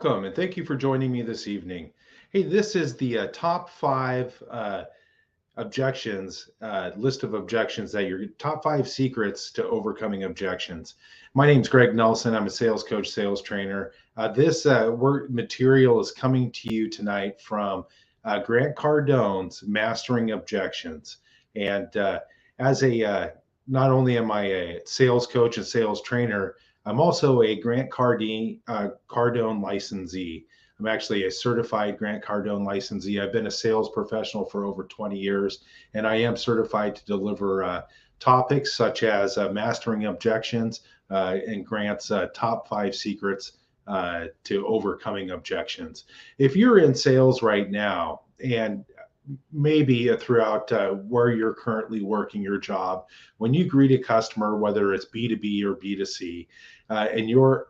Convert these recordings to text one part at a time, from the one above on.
Welcome, and thank you for joining me this evening. Hey, this is the top five objections, list of objections that your top five secrets to overcoming objections. My name's Greg Nelson. I'm a sales coach, sales trainer. This work material is coming to you tonight from Grant Cardone's Mastering Objections. And as a not only am I a sales coach and sales trainer, I'm also a Cardone licensee. I'm actually a certified Grant Cardone licensee. I've been a sales professional for over 20 years, and I am certified to deliver topics such as mastering objections and Grant's top five secrets to overcoming objections. If you're in sales right now, and maybe throughout where you're currently working your job, when you greet a customer, whether it's B2B or B2C, and you're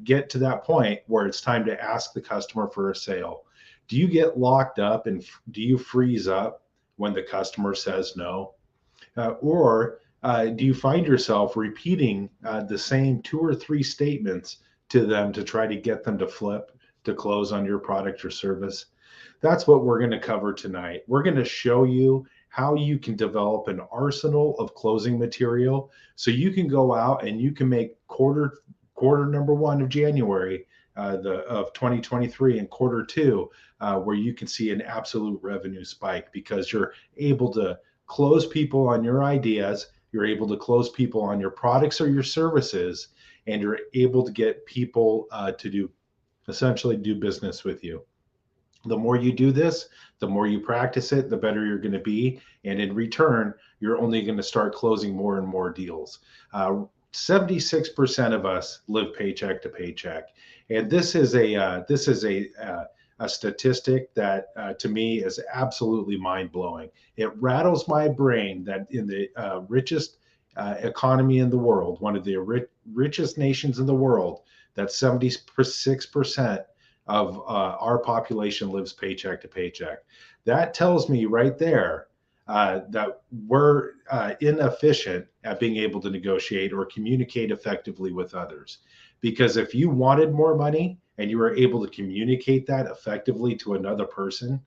get to that point where it's time to ask the customer for a sale, do you get locked up and do you freeze up when the customer says no? Or do you find yourself repeating the same two or three statements to them to try to get them to flip to close on your product or service? That's what we're going to cover tonight. We're going to show you how you can develop an arsenal of closing material so you can go out and you can make quarter number one of January of 2023 and quarter two, where you can see an absolute revenue spike because you're able to close people on your ideas, you're able to close people on your products or your services, and you're able to get people to essentially do business with you. The more you do this, the more you practice it, the better you're going to be. And in return, you're only going to start closing more and more deals. 76% of us live paycheck to paycheck. And this is a statistic that to me is absolutely mind blowing. It rattles my brain that in the richest economy in the world, one of the richest nations in the world, that 76% of our population lives paycheck to paycheck. That tells me right there that we're inefficient at being able to negotiate or communicate effectively with others. Because if you wanted more money and you were able to communicate that effectively to another person,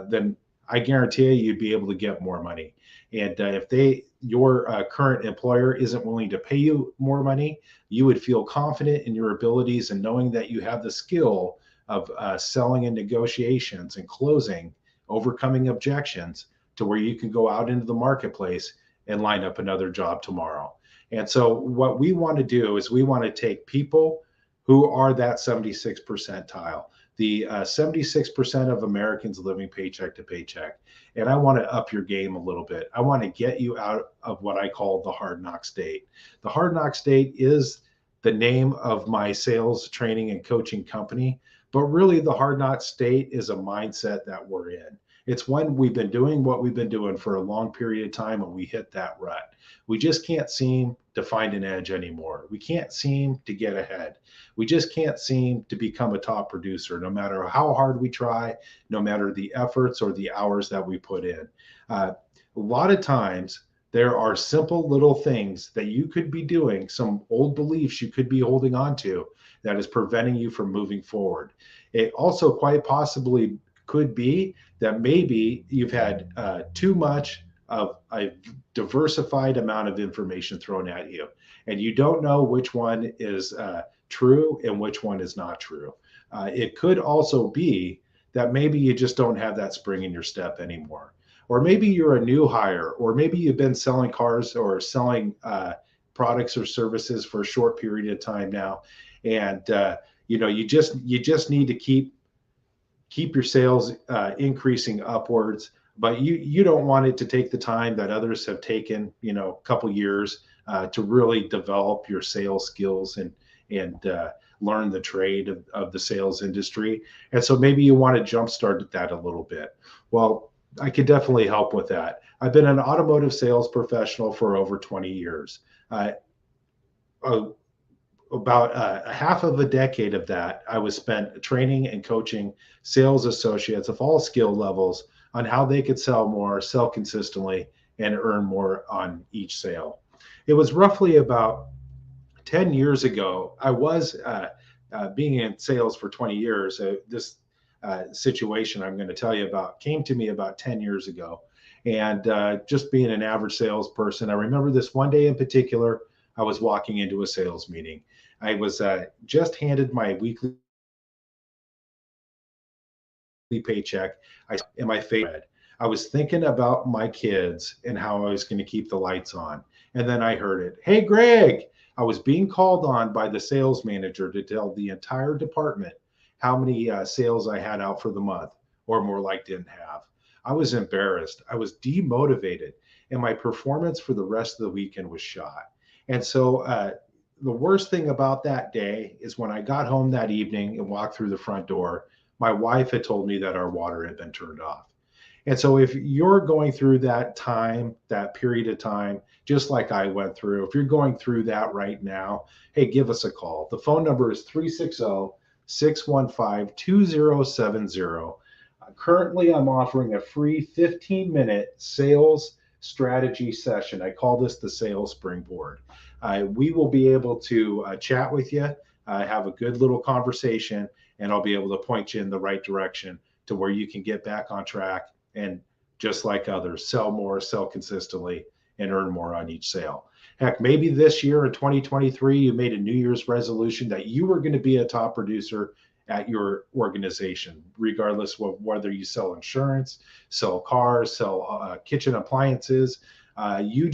then I guarantee you'd be able to get more money. And if your current employer isn't willing to pay you more money, you would feel confident in your abilities and knowing that you have the skill of selling and negotiations and closing, overcoming objections to where you can go out into the marketplace and line up another job tomorrow. And so what we want to do is we want to take people who are that 76 percentile, the 76% of Americans living paycheck to paycheck. And I want to up your game a little bit. I want to get you out of what I call the hard knock state. The hard knock state is the name of my sales training and coaching company. But really, the hard knock state is a mindset that we're in. It's when we've been doing what we've been doing for a long period of time and we hit that rut. We just can't seem to find an edge anymore. We can't seem to get ahead. We just can't seem to become a top producer, no matter how hard we try, no matter the efforts or the hours that we put in. A lot of times, there are simple little things that you could be doing, some old beliefs you could be holding on to that is preventing you from moving forward. It also quite possibly could be that maybe you've had too much of a diversified amount of information thrown at you, and you don't know which one is true and which one is not true. It could also be that maybe you just don't have that spring in your step anymore. Or maybe you're a new hire, or maybe you've been selling cars or selling products or services for a short period of time now, and you just need to keep your sales increasing upwards, but you don't want it to take the time that others have taken, a couple years to really develop your sales skills and learn the trade of the sales industry. And so maybe you want to jumpstart that a little bit. Well, I could definitely help with that. I've been an automotive sales professional for over 20 years. About a half of a decade of that, I was spent training and coaching sales associates of all skill levels on how they could sell more, sell consistently, and earn more on each sale. It was roughly about 10 years ago, I was being in sales for 20 years, this situation I'm going to tell you about came to me about 10 years ago. And just being an average salesperson, I remember this one day in particular. I was walking into a sales meeting. I was just handed my weekly paycheck. I in my face. I was thinking about my kids and how I was going to keep the lights on. And then I heard it. Hey, Greg, I was being called on by the sales manager to tell the entire department how many sales I had out for the month, or more like didn't have. I was embarrassed. I was demotivated, and my performance for the rest of the weekend was shot. And so, the worst thing about that day is when I got home that evening and walked through the front door, my wife had told me that our water had been turned off. And so if you're going through that time, that period of time, just like I went through, if you're going through that right now, hey, give us a call. The phone number is 360-615-2070. Currently, I'm offering a free 15-minute sales strategy session. I call this the sales springboard. We will be able to chat with you, have a good little conversation, and I'll be able to point you in the right direction to where you can get back on track and, just like others, sell more, sell consistently, and earn more on each sale. Heck, maybe this year in 2023, you made a New Year's resolution that you were going to be a top producer at your organization, regardless of whether you sell insurance, sell cars, sell kitchen appliances. You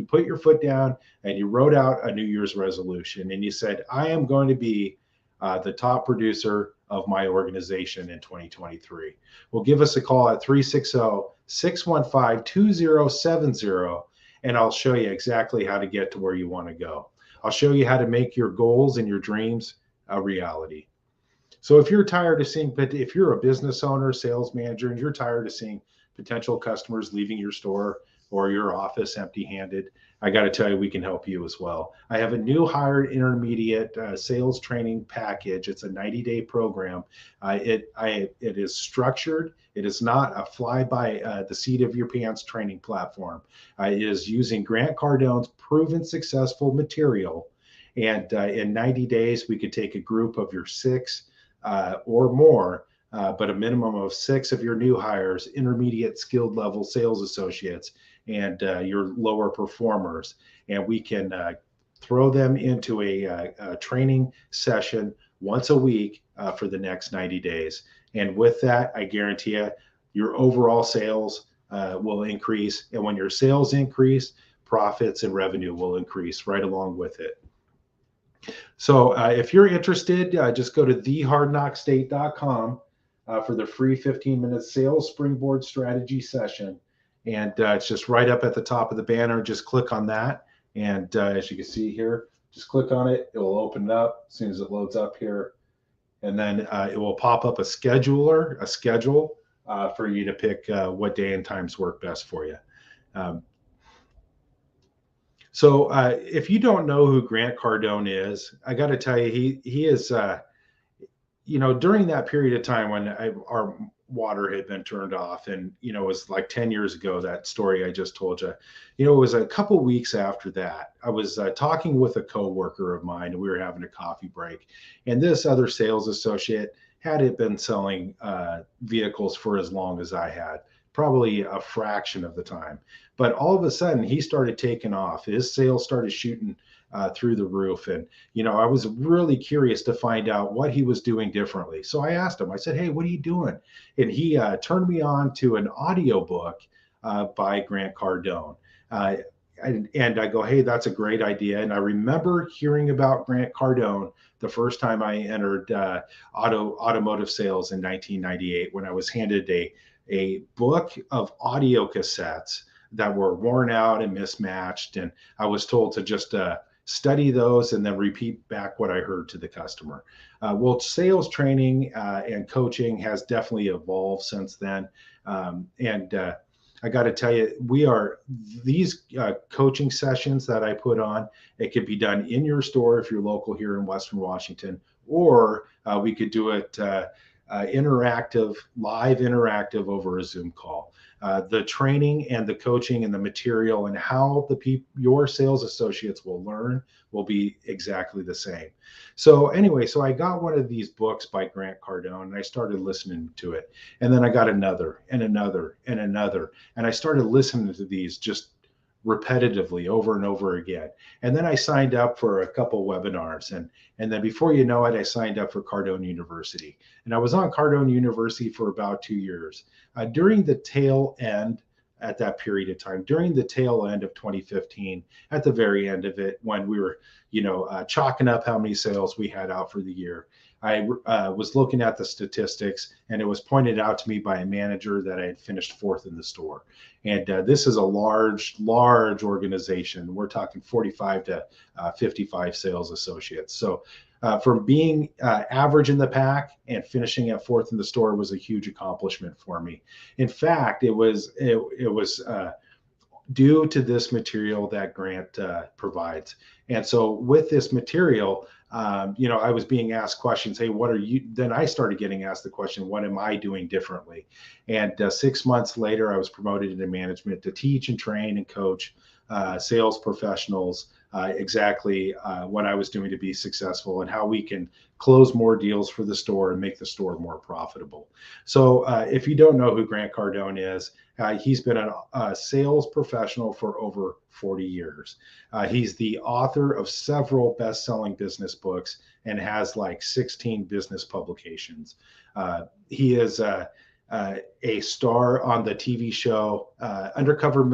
put your foot down and you wrote out a New Year's resolution and you said, I am going to be the top producer of my organization in 2023. Well, give us a call at 360-615-2070, and I'll show you exactly how to get to where you want to go. I'll show you how to make your goals and your dreams a reality. So if you're if you're a business owner, sales manager, and you're tired of seeing potential customers leaving your store or your office empty-handed, I got to tell you, we can help you as well. I have a new hired intermediate sales training package. It's a 90-day program. It is structured. It is not a fly by the seat of your pants training platform. It is using Grant Cardone's proven successful material. And in 90 days, we could take a group of your 6 or more, but a minimum of 6 of your new hires, intermediate skilled level sales associates, and your lower performers, and we can throw them into a training session once a week for the next 90 days. And with that, I guarantee you, your overall sales will increase. And when your sales increase, profits and revenue will increase right along with it. So if you're interested, just go to thehardknockstate.com for the free 15-minute sales springboard strategy session. And it's just right up at the top of the banner. Just click on that. And as you can see here, just click on it. It will open it up as soon as it loads up here. And then it will pop up a schedule for you to pick what day and times work best for you. So if you don't know who Grant Cardone is, I got to tell you, he is, during that period of time when our water had been turned off, and it was like 10 years ago, that story I just told you. It was a couple weeks after that. I was talking with a coworker of mine, and we were having a coffee break, and this other sales associate had been selling vehicles for as long as I had, probably a fraction of the time. But all of a sudden, he started taking off. His sales started shooting through the roof. And, I was really curious to find out what he was doing differently. So I asked him, I said, hey, what are you doing? And he turned me on to an audiobook by Grant Cardone. And I go, hey, that's a great idea. And I remember hearing about Grant Cardone the first time I entered automotive sales in 1998, when I was handed a book of audio cassettes that were worn out and mismatched. And I was told to just study those and then repeat back what I heard to the customer. Well, sales training and coaching has definitely evolved since then. I got to tell you, these coaching sessions that I put on, it could be done in your store if you're local here in Western Washington, or we could do it live interactive over a Zoom call. The training and the coaching and the material and how your sales associates will learn will be exactly the same. So anyway, so I got one of these books by Grant Cardone and I started listening to it. And then I got another and another and another. And I started listening to these just repetitively over and over again. And then I signed up for a couple webinars, and then before you know it, I signed up for Cardone University. And I was on Cardone University for about 2 years. During the tail end, at that period of time, during the tail end of 2015, at the very end of it, when we were, chalking up how many sales we had out for the year, I was looking at the statistics, and it was pointed out to me by a manager that I had finished fourth in the store. And this is a large organization. We're talking 45 to 55 sales associates. So from being average in the pack and finishing at fourth in the store was a huge accomplishment for me. In fact, it was due to this material that Grant provides. And so with this material, I was being asked questions. Hey, what are you? Then I started getting asked the question, what am I doing differently? And 6 months later, I was promoted into management to teach and train and coach sales professionals exactly what I was doing to be successful and how we can close more deals for the store and make the store more profitable. So if you don't know who Grant Cardone is, he's been a sales professional for over 40 years. He's the author of several best-selling business books and has like 16 business publications. He is a star on the TV show Undercover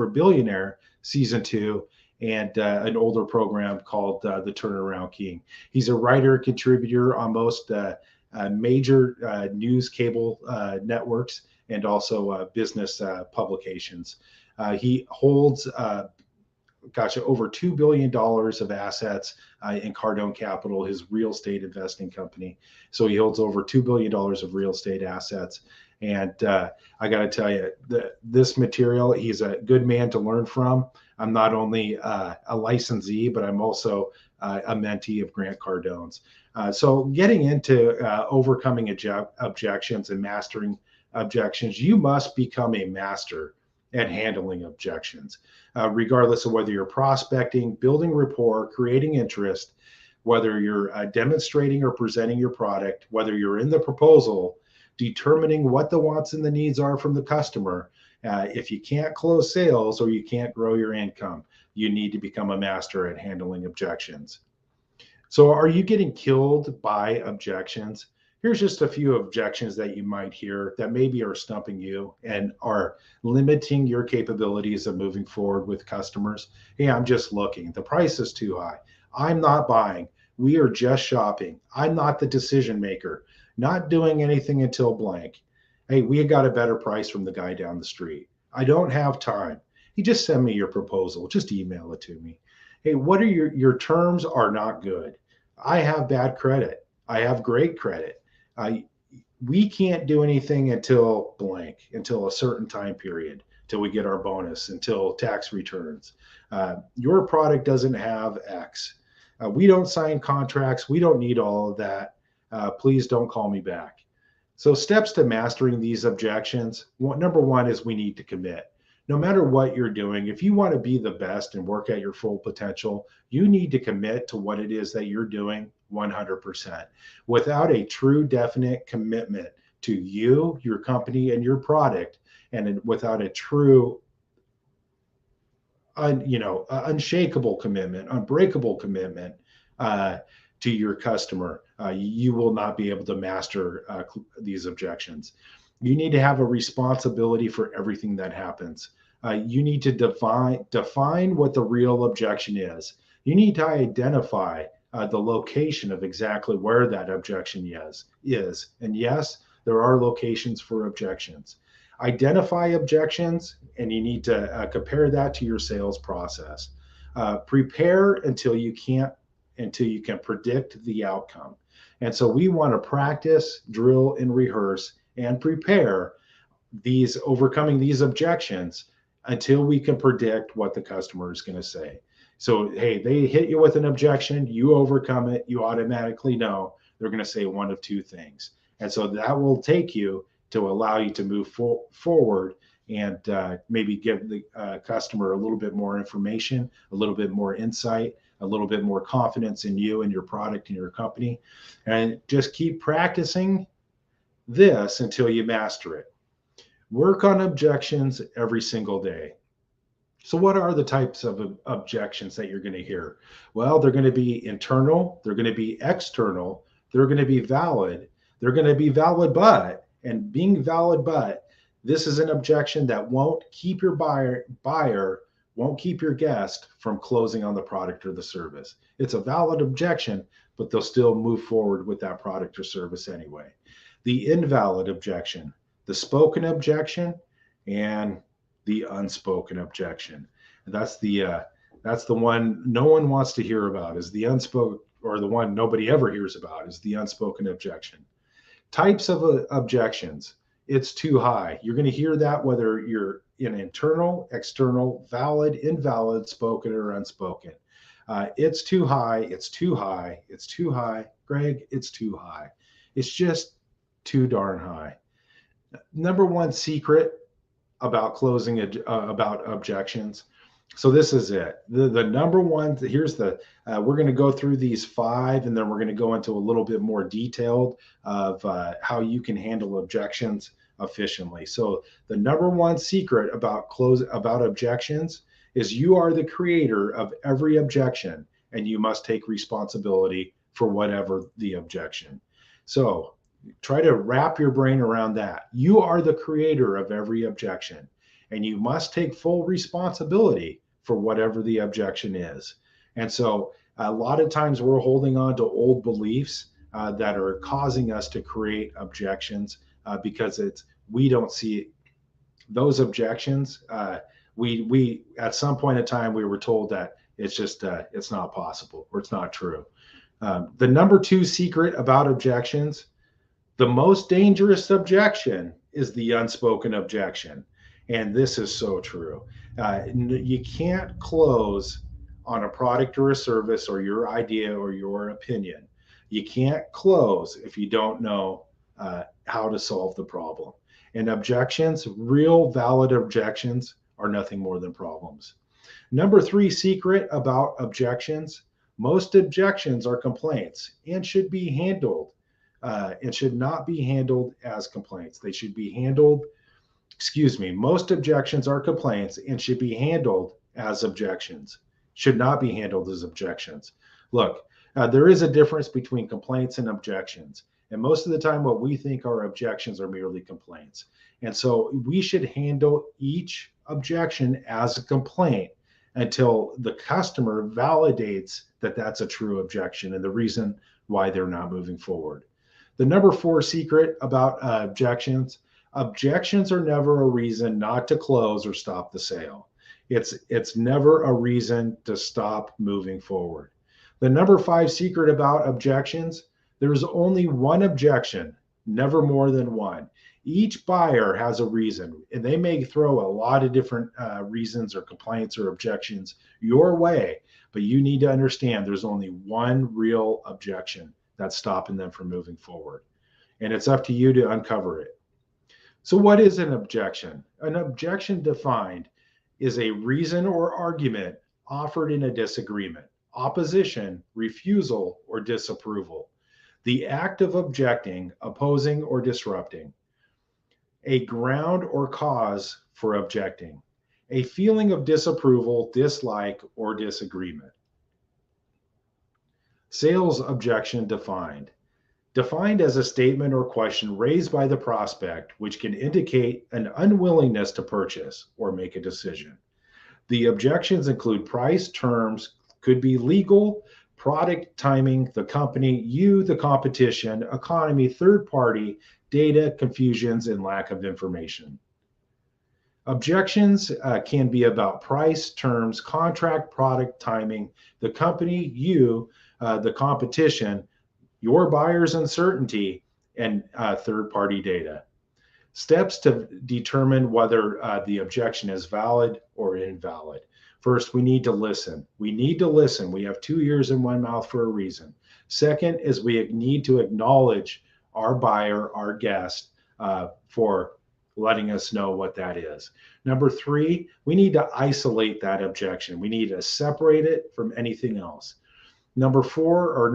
Billionaire season 2, and an older program called The Turnaround King. He's a writer, contributor on most major news cable networks and also business publications. He holds over $2 billion of assets in Cardone Capital, his real estate investing company. So he holds over $2 billion of real estate assets. And I got to tell you, this material, he's a good man to learn from. I'm not only a licensee, but I'm also a mentee of Grant Cardone's. So getting into overcoming objections and mastering objections, you must become a master at handling objections, regardless of whether you're prospecting, building rapport, creating interest, whether you're demonstrating or presenting your product, whether you're in the proposal, determining what the wants and the needs are from the customer. If you can't close sales or you can't grow your income, you need to become a master at handling objections. So are you getting killed by objections? Here's just a few objections that you might hear that maybe are stumping you and are limiting your capabilities of moving forward with customers. Hey, I'm just looking. The price is too high. I'm not buying. We are just shopping. I'm not the decision maker. Not doing anything until blank. Hey, we got a better price from the guy down the street. I don't have time. You just send me your proposal. Just email it to me. Hey, what are your terms are not good. I have bad credit. I have great credit. We can't do anything until blank, until a certain time period, till we get our bonus, until tax returns. Your product doesn't have X. We don't sign contracts. We don't need all of that. Please don't call me back. So steps to mastering these objections. Number one is we need to commit. No matter what you're doing, if you want to be the best and work at your full potential, you need to commit to what it is that you're doing 100%. Without a true, definite commitment to you, your company, and your product, and without a true, unshakable commitment, unbreakable commitment to your customer, you will not be able to master these objections. You need to have a responsibility for everything that happens. You need to define what the real objection is. You need to identify the location of exactly where that objection is. And yes, there are locations for objections. Identify objections, and you need to compare that to your sales process. Prepare until you can predict the outcome. And so we want to practice, drill, and rehearse and prepare overcoming these objections until we can predict what the customer is going to say. So, hey, they hit you with an objection, you overcome it, you automatically know they're going to say one of two things. And so that will take you to allow you to move forward and maybe give the customer a little bit more information, a little bit more insight, a little bit more confidence in you and your product and your company. And just keep practicing this until you master it. Work on objections every single day. So what are the types of objections that you're going to hear? Well, they're going to be internal, they're going to be external, they're going to be valid, they're going to be valid but, and being valid but, this is an objection that won't keep your buyer won't keep your guest from closing on the product or the service. It's a valid objection, but they'll still move forward with that product or service anyway. The invalid objection, the spoken objection, and the unspoken objection. That's the one no one wants to hear about, is the unspoken, or the one nobody ever hears about is the unspoken objection. Types of objections. It's too high. You're going to hear that whether you're in internal, external, valid, invalid, spoken or unspoken. It's too high. It's too high. It's too high. Greg, it's too high. It's just too darn high. Number one secret about closing about objections. So this is it. The number one, here's the, we're going to go through these 5, and then we're going to go into a little bit more detailed of how you can handle objections efficiently. So the number one secret about objections is you are the creator of every objection, and you must take responsibility for whatever the objection. So try to wrap your brain around that. You are the creator of every objection, and you must take full responsibility for whatever the objection is. And so a lot of times we're holding on to old beliefs that are causing us to create objections because we don't see those objections. We at some point in time, we were told that it's just it's not possible, or it's not true. The number 2 secret about objections, the most dangerous objection is the unspoken objection. And this is so true. You can't close on a product or a service or your idea or your opinion. You can't close if you don't know how to solve the problem. And objections, real valid objections, are nothing more than problems. Number 3 secret about objections, most objections are complaints and should be handled. It should not be handled as complaints. They should be handled, most objections are complaints and should be handled as objections. Should not be handled as objections. Look, there is a difference between complaints and objections. And most of the time, what we think are objections are merely complaints. And so we should handle each objection as a complaint until the customer validates that that's a true objection and the reason why they're not moving forward. The number 4 secret about objections are never a reason not to close or stop the sale. It's never a reason to stop moving forward. The number 5 secret about objections, there's only one objection, never more than one. Each buyer has a reason, and they may throw a lot of different reasons or complaints or objections your way, but you need to understand there's only one real objection that's stopping them from moving forward. And it's up to you to uncover it. So what is an objection? An objection defined is a reason or argument offered in a disagreement, opposition, refusal, or disapproval. The act of objecting, opposing, or disrupting. A ground or cause for objecting. A feeling of disapproval, dislike, or disagreement. Sales objection defined. Defined as a statement or question raised by the prospect, which can indicate an unwillingness to purchase or make a decision. The objections include price, terms, could be legal, product, timing, the company, you, the competition, economy, third party, data, confusions, and lack of information. Objections can be about price, terms, contract, product, timing, the company, you, the competition, your buyer's uncertainty, and third-party data. Steps to determine whether the objection is valid or invalid. First, we need to listen. We need to listen. We have 2 ears and 1 mouth for a reason. Second is we need to acknowledge our buyer, our guest, for letting us know what that is. Number three, we need to isolate that objection. We need to separate it from anything else. Number four,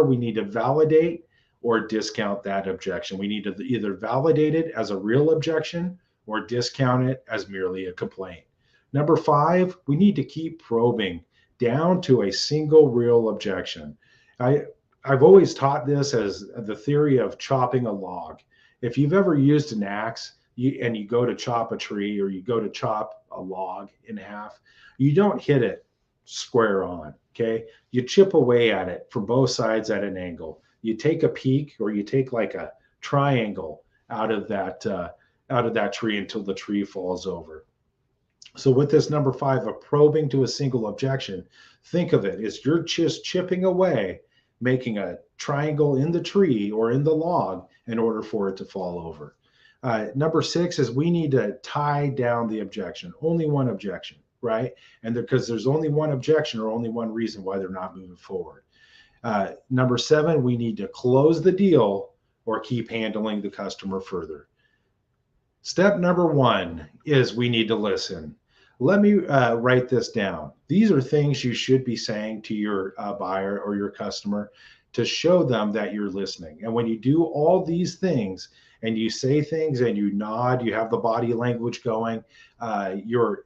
we need to validate or discount that objection. We need to either validate it as a real objection or discount it as merely a complaint. Number five, we need to keep probing down to a single real objection. I've always taught this as the theory of chopping a log. If you've ever used an axe and you go to chop a tree or you go to chop a log in half, you don't hit it square on, okay? You chip away at it from both sides at an angle. You take a peak or you take like a triangle out of that tree until the tree falls over. So with this number five of probing to a single objection, think of it as you're just chipping away, making a triangle in the tree or in the log in order for it to fall over. Number six is we need to tie down the objection, only one objection, right? And because there's only one objection or only one reason why they're not moving forward. Number seven, we need to close the deal or keep handling the customer further. Step number one is we need to listen. Let me write this down. These are things you should be saying to your buyer or your customer to show them that you're listening. And when you do all these things and you say things and you nod, you have the body language going, you're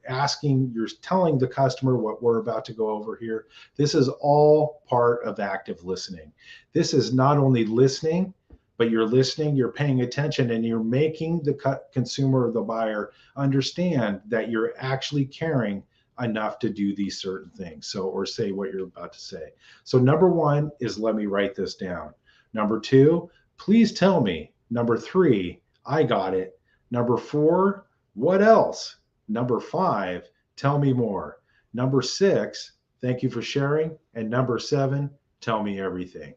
telling the customer what we're about to go over here. This is all part of active listening. This is not only listening, but you're listening, you're paying attention, and you're making the consumer or the buyer understand that you're actually caring enough to do these certain things. Or say what you're about to say. So number one is let me write this down. Number two, please tell me. Number three, I got it. Number four, what else? Number five, tell me more. Number six, thank you for sharing. And number seven, tell me everything.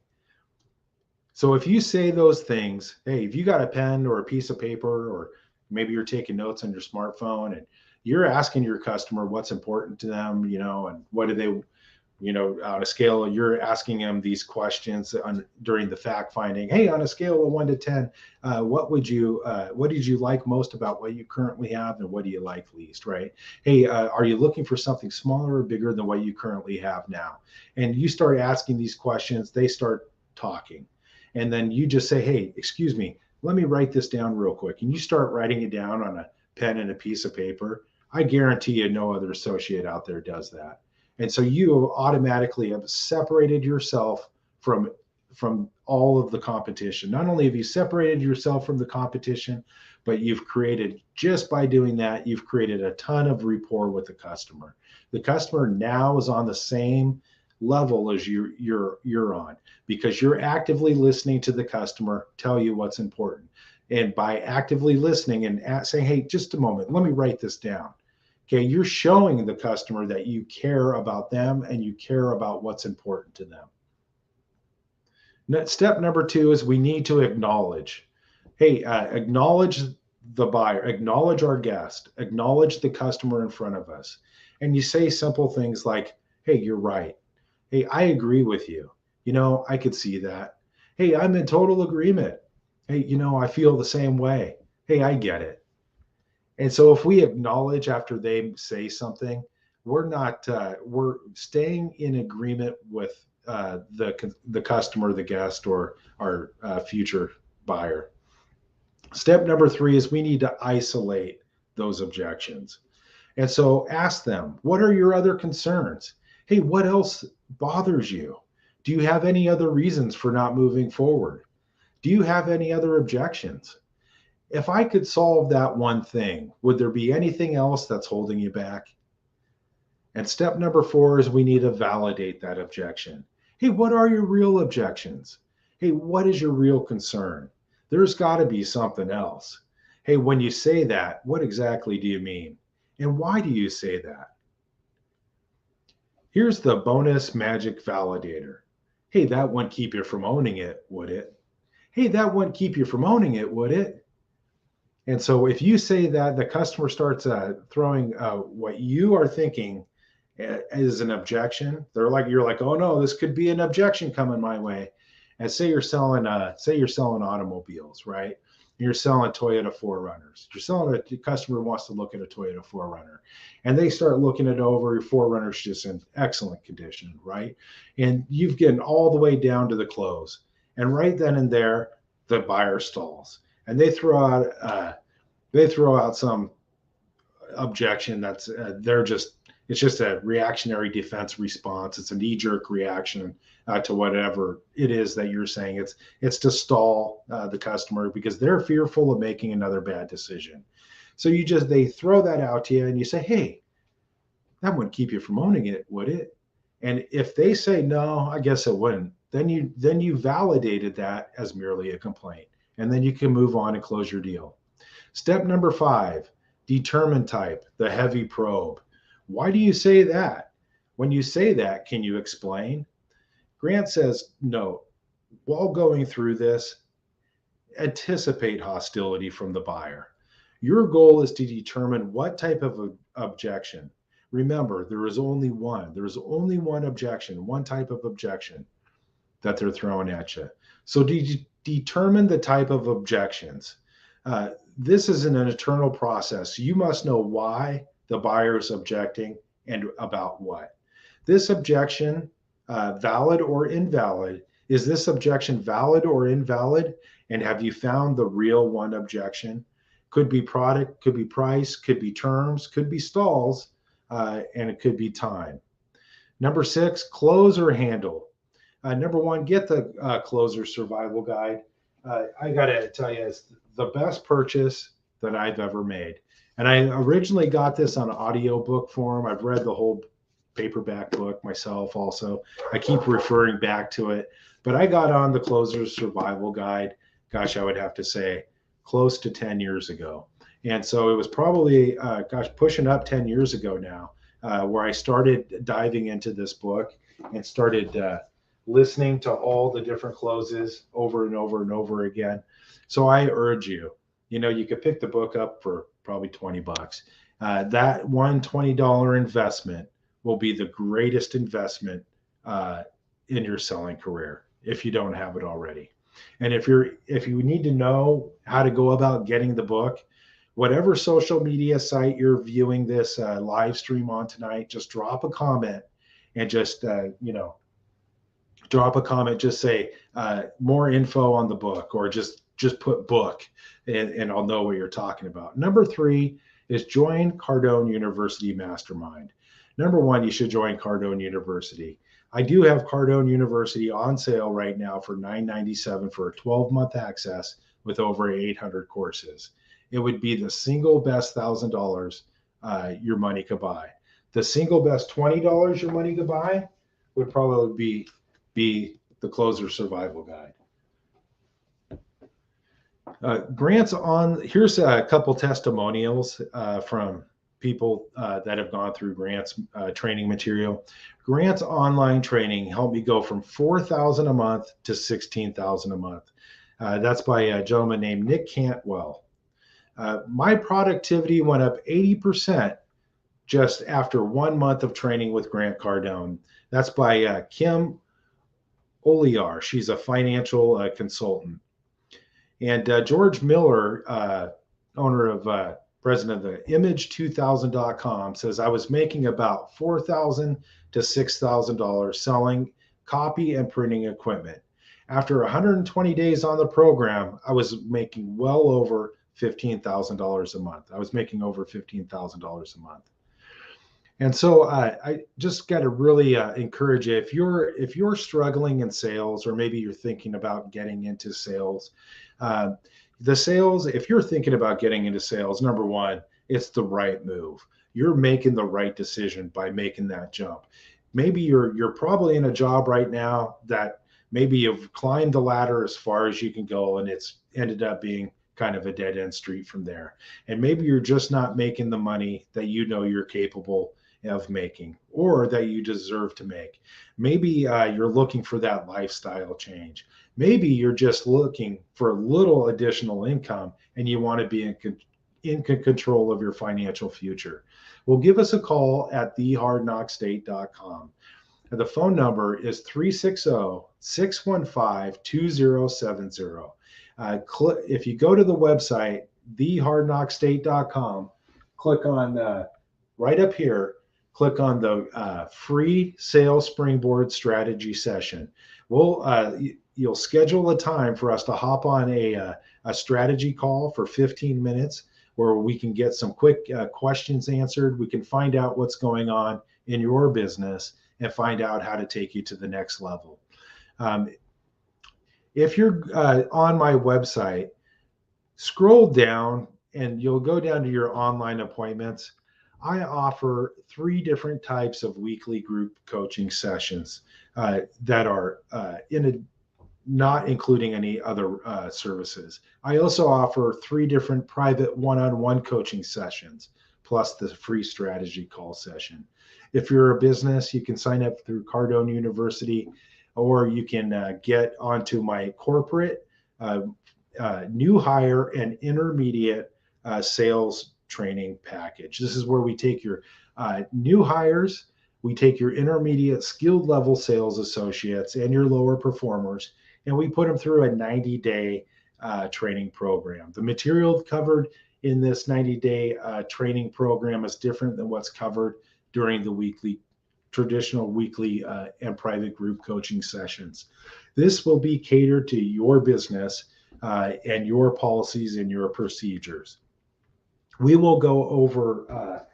So if you say those things, hey, if you got a pen or a piece of paper, or maybe you're taking notes on your smartphone and you're asking your customer what's important to them, and what do they, on a scale, you're asking them these questions during the fact finding. Hey, on a scale of 1 to 10, what did you like most about what you currently have, and what do you like least, right? Hey, are you looking for something smaller or bigger than what you currently have now? And you start asking these questions, they start talking. And then you just say, hey, excuse me, let me write this down real quick. And you start writing it down on a pen and a piece of paper. I guarantee you no other associate out there does that. And so you automatically have separated yourself from all of the competition. Not only have you separated yourself from the competition, but you've created, just by doing that, you've created a ton of rapport with the customer. The customer now is on the same level as you're on, because you're actively listening to the customer tell you what's important. And by actively listening and saying, hey, just a moment, let me write this down. Okay, you're showing the customer that you care about them and you care about what's important to them. Step number two is we need to acknowledge. Hey, acknowledge the buyer, acknowledge our guest, acknowledge the customer in front of us. And you say simple things like, hey, you're right. Hey, I agree with you. I could see that. Hey, I'm in total agreement. Hey, I feel the same way. Hey, I get it. And so if we acknowledge after they say something, we're staying in agreement with the customer, the guest, or our future buyer. Step number three is we need to isolate those objections. And so ask them, what are your other concerns? Hey, what else bothers you? Do you have any other reasons for not moving forward? Do you have any other objections? If I could solve that one thing, would there be anything else that's holding you back? And step number four is we need to validate that objection. Hey, what are your real objections? Hey, what is your real concern? There's got to be something else. Hey, when you say that, what exactly do you mean? And why do you say that? Here's the bonus magic validator. Hey, that wouldn't keep you from owning it, would it? Hey, that wouldn't keep you from owning it, would it? And so if you say that, the customer starts throwing what you are thinking as an objection. You're like, oh no, this could be an objection coming my way. And say you're selling automobiles, right? You're selling Toyota 4Runners. You're selling a customer wants to look at a Toyota 4Runner, and they start looking it over. Your 4Runner's just in excellent condition, right? And you've gotten all the way down to the close, and right then and there, the buyer stalls, and they throw out some objection that's it's just a reactionary defense response. It's a knee-jerk reaction to whatever it is that you're saying. It's to stall the customer because they're fearful of making another bad decision. So they throw that out to you, and you say, "Hey, that wouldn't keep you from owning it, would it?" And if they say no, I guess it wouldn't. Then you validated that as merely a complaint, and then you can move on and close your deal. Step number 5, determine type, the heavy probe. Why do you say that? When you say that, can you explain? Grant says, no, while going through this, anticipate hostility from the buyer. Your goal is to determine what type of objection. Remember, there is only one. There is only one objection, one type of objection that they're throwing at you. So determine the type of objections. This is an eternal process. You must know why the buyer is objecting and about what. This objection, valid or invalid, is this objection valid or invalid? And have you found the real one objection? Could be product, could be price, could be terms, could be stalls, and it could be time. Number 6, close or handle. Number 1, get the closer survival guide. I got to tell you, it's the best purchase that I've ever made. And I originally got this on audiobook form. I've read the whole paperback book myself also. I keep referring back to it. But I got on the Closer's Survival Guide, gosh, I would have to say close to 10 years ago. And so it was probably, pushing up 10 years ago now, where I started diving into this book and started listening to all the different closes over and over and over again. So I urge you, you could pick the book up for probably $20. That one $20 investment will be the greatest investment in your selling career if you don't have it already. And if you need to know how to go about getting the book, whatever social media site you're viewing this live stream on tonight, just drop a comment and just drop a comment. Just say more info on the book, or just put book, and I'll know what you're talking about. Number 3 is join Cardone University Mastermind. Number 1, you should join Cardone University. I do have Cardone University on sale right now for $9.97 for a 12-month access with over 800 courses. It would be the single best $1,000 your money could buy. The single best $20 your money could buy would probably be the Closer Survival Guide. Here's a couple testimonials from people that have gone through Grant's training material. Grant's online training helped me go from $4,000 a month to $16,000 a month. That's by a gentleman named Nick Cantwell. My productivity went up 80% just after 1 month of training with Grant Cardone. That's by Kim Oliar. She's a financial consultant. And George Miller, owner of president of the Image2000.com, says, I was making about $4,000 to $6,000 selling copy and printing equipment. After 120 days on the program, I was making well over $15,000 a month. I was making over $15,000 a month. And so I just got to really encourage you, if you're struggling in sales, or maybe you're thinking about getting into sales, if you're thinking about getting into sales, number 1, it's the right move. You're making the right decision by making that jump. Maybe you're probably in a job right now that maybe you've climbed the ladder as far as you can go, and it's ended up being kind of a dead end street from there. And maybe you're just not making the money that you're capable of making, or that you deserve to make. Maybe you're looking for that lifestyle change. Maybe you're just looking for a little additional income and you want to be in control of your financial future. Well, give us a call at thehardknockstate.com. The phone number is 360-615-2070. If you go to the website, thehardknockstate.com, click on right up here, click on the free sales springboard strategy session. You'll schedule a time for us to hop on a strategy call for 15 minutes where we can get some quick questions answered. We can find out what's going on in your business and find out how to take you to the next level. If you're on my website, scroll down and you'll go down to your online appointments. I offer 3 different types of weekly group coaching sessions that are not including any other services. I also offer 3 different private one-on-one coaching sessions, plus the free strategy call session. If you're a business, you can sign up through Cardone University, or you can get onto my corporate new hire and intermediate sales training package. This is where we take your new hires, we take your intermediate skilled level sales associates and your lower performers, and we put them through a 90-day training program. The material covered in this 90-day training program is different than what's covered during the traditional weekly and private group coaching sessions. This will be catered to your business and your policies and your procedures. We will go over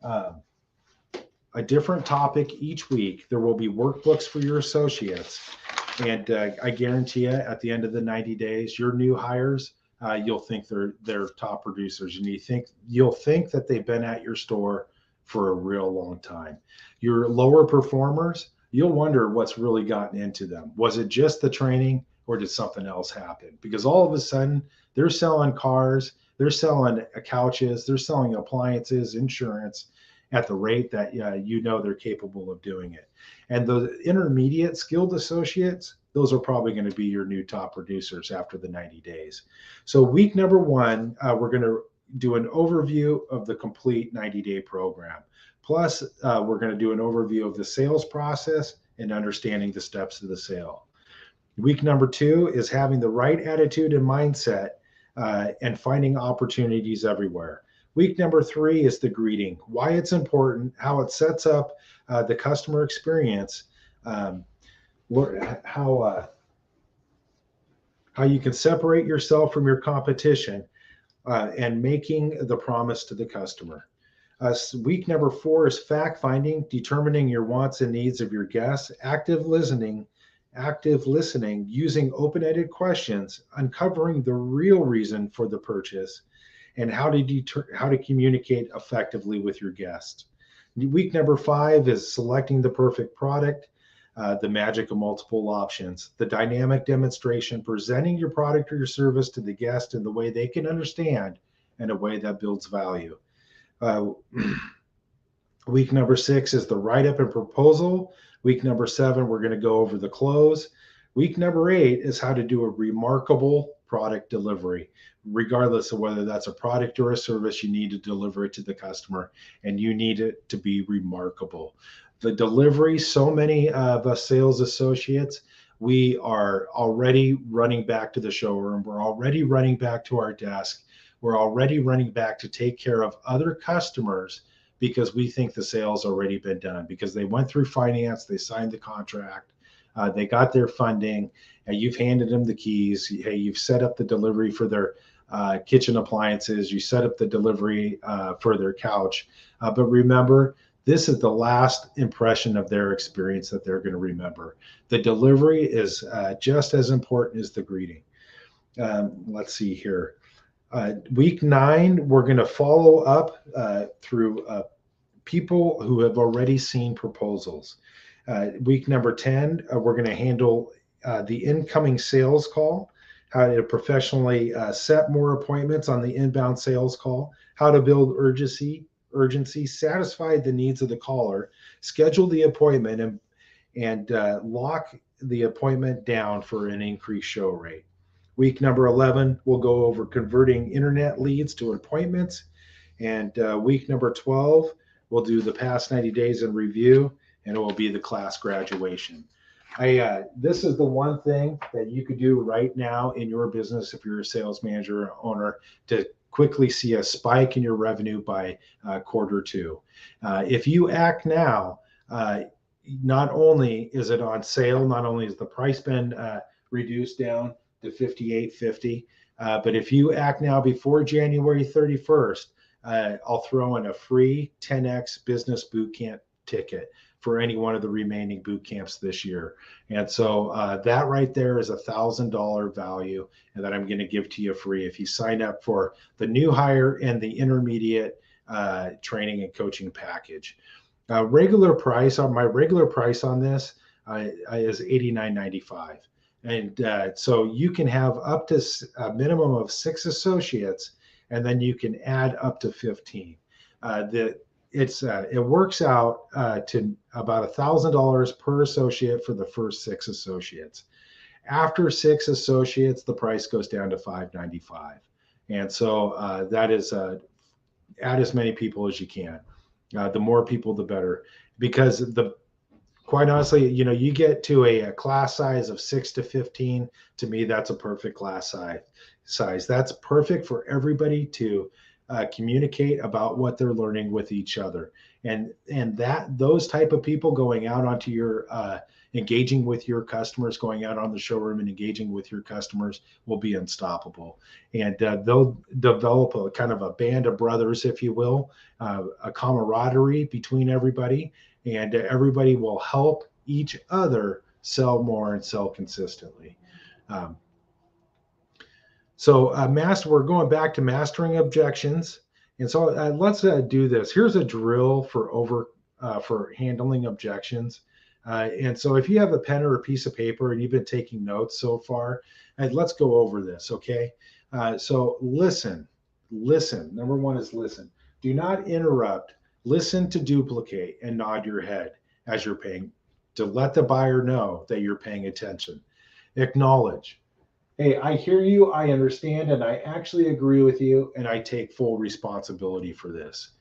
a different topic each week. There will be workbooks for your associates. And I guarantee you, at the end of the 90 days, your new hires, you'll think they're top producers, and you'll think that they've been at your store for a real long time. Your lower performers, you'll wonder what's really gotten into them. Was it just the training, or did something else happen? Because all of a sudden, they're selling cars, they're selling couches, they're selling appliances, insurance at the rate that they're capable of doing it. And the intermediate skilled associates, those are probably going to be your new top producers after the 90 days. So week number 1, we're going to do an overview of the complete 90-day program. Plus, we're going to do an overview of the sales process and understanding the steps of the sale. Week number 2 is having the right attitude and mindset and finding opportunities everywhere. Week number 3 is the greeting, why it's important, how it sets up the customer experience, how you can separate yourself from your competition, and making the promise to the customer. Week number 4 is fact finding, determining your wants and needs of your guests, active listening, using open-ended questions, uncovering the real reason for the purchase, and how to communicate effectively with your guests. Week number 5 is selecting the perfect product, the magic of multiple options, the dynamic demonstration, presenting your product or your service to the guest in the way they can understand and a way that builds value. Week number 6 is the write-up and proposal. Week number 7, we're going to go over the close. Week number 8 is how to do a remarkable product delivery. Regardless of whether that's a product or a service, you need to deliver it to the customer, and you need it to be remarkable. The delivery, so many of us sales associates, we are already running back to the showroom. We're already running back to our desk. We're already running back to take care of other customers because we think the sale's already been done, because they went through finance, they signed the contract, they got their funding, and you've handed them the keys. Hey, you've set up the delivery for their kitchen appliances, you set up the delivery for their couch. But remember, this is the last impression of their experience that they're going to remember. The delivery is just as important as the greeting. Let's see here. Week 9, we're going to follow up through people who have already seen proposals. Week number 10, we're going to handle the incoming sales call, how to professionally set more appointments on the inbound sales call, how to build urgency, satisfy the needs of the caller, schedule the appointment, and lock the appointment down for an increased show rate. Week number 11, we'll go over converting internet leads to appointments. And week number 12, we'll do the past 90 days in review, and it will be the class graduation. This is the one thing that you could do right now in your business if you're a sales manager or owner to quickly see a spike in your revenue by quarter 2. If you act now, not only is it on sale, not only is the price been reduced down to 58.50, but if you act now before January 31st, I'll throw in a free 10x business bootcamp ticket for any one of the remaining boot camps this year. And so that right there is $1,000 value, and that I'm going to give to you free if you sign up for the new hire and the intermediate training and coaching package. Regular price on my regular price on this is $89.95. And so you can have up to a minimum of 6 associates, and then you can add up to 15. It works out to about $1,000 per associate for the first 6 associates. After 6 associates, the price goes down to $595. And so that is add as many people as you can. The more people, the better, because quite honestly, you get to a class size of 6 to 15. To me, that's a perfect class size. That's perfect for everybody to communicate about what they're learning with each other, and that those type of people going out onto your engaging with your customers, going out on the showroom and engaging with your customers will be unstoppable. And they'll develop a kind of a band of brothers, if you will, a camaraderie between everybody, and everybody will help each other sell more and sell consistently. We're going back to mastering objections. And so let's do this. Here's a drill for handling objections. And so if you have a pen or a piece of paper and you've been taking notes so far, let's go over this, okay? So listen. Number one is listen. Do not interrupt. Listen to duplicate and nod your head as you're paying, to let the buyer know that you're paying attention. Acknowledge. Hey, I hear you, I understand, and I actually agree with you, and I take full responsibility for this.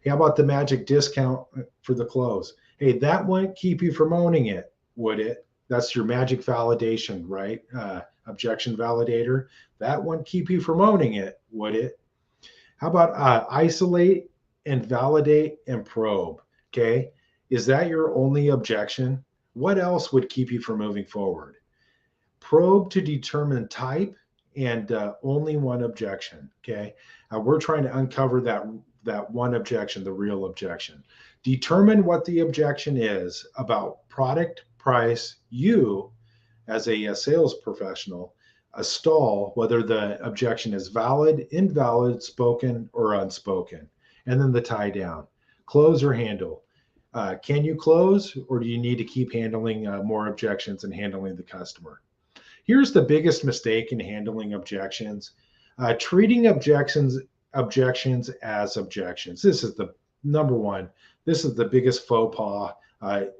Hey, how about the magic discount for the close? Hey, that wouldn't keep you from owning it, would it? That's your magic validation, right? Objection validator. That wouldn't keep you from owning it, would it? How about isolate and validate and probe? Okay, is that your only objection? What else would keep you from moving forward? Probe to determine type and only one objection. Okay, we're trying to uncover that one objection, the real objection. Determine what the objection is about product, price, you as a sales professional, a stall, whether the objection is valid, invalid, spoken, or unspoken, and then the tie down. Close or handle. Can you close, or do you need to keep handling more objections and handling the customer? Here's the biggest mistake in handling objections: treating objections as objections. This is the number one. This is the biggest faux pas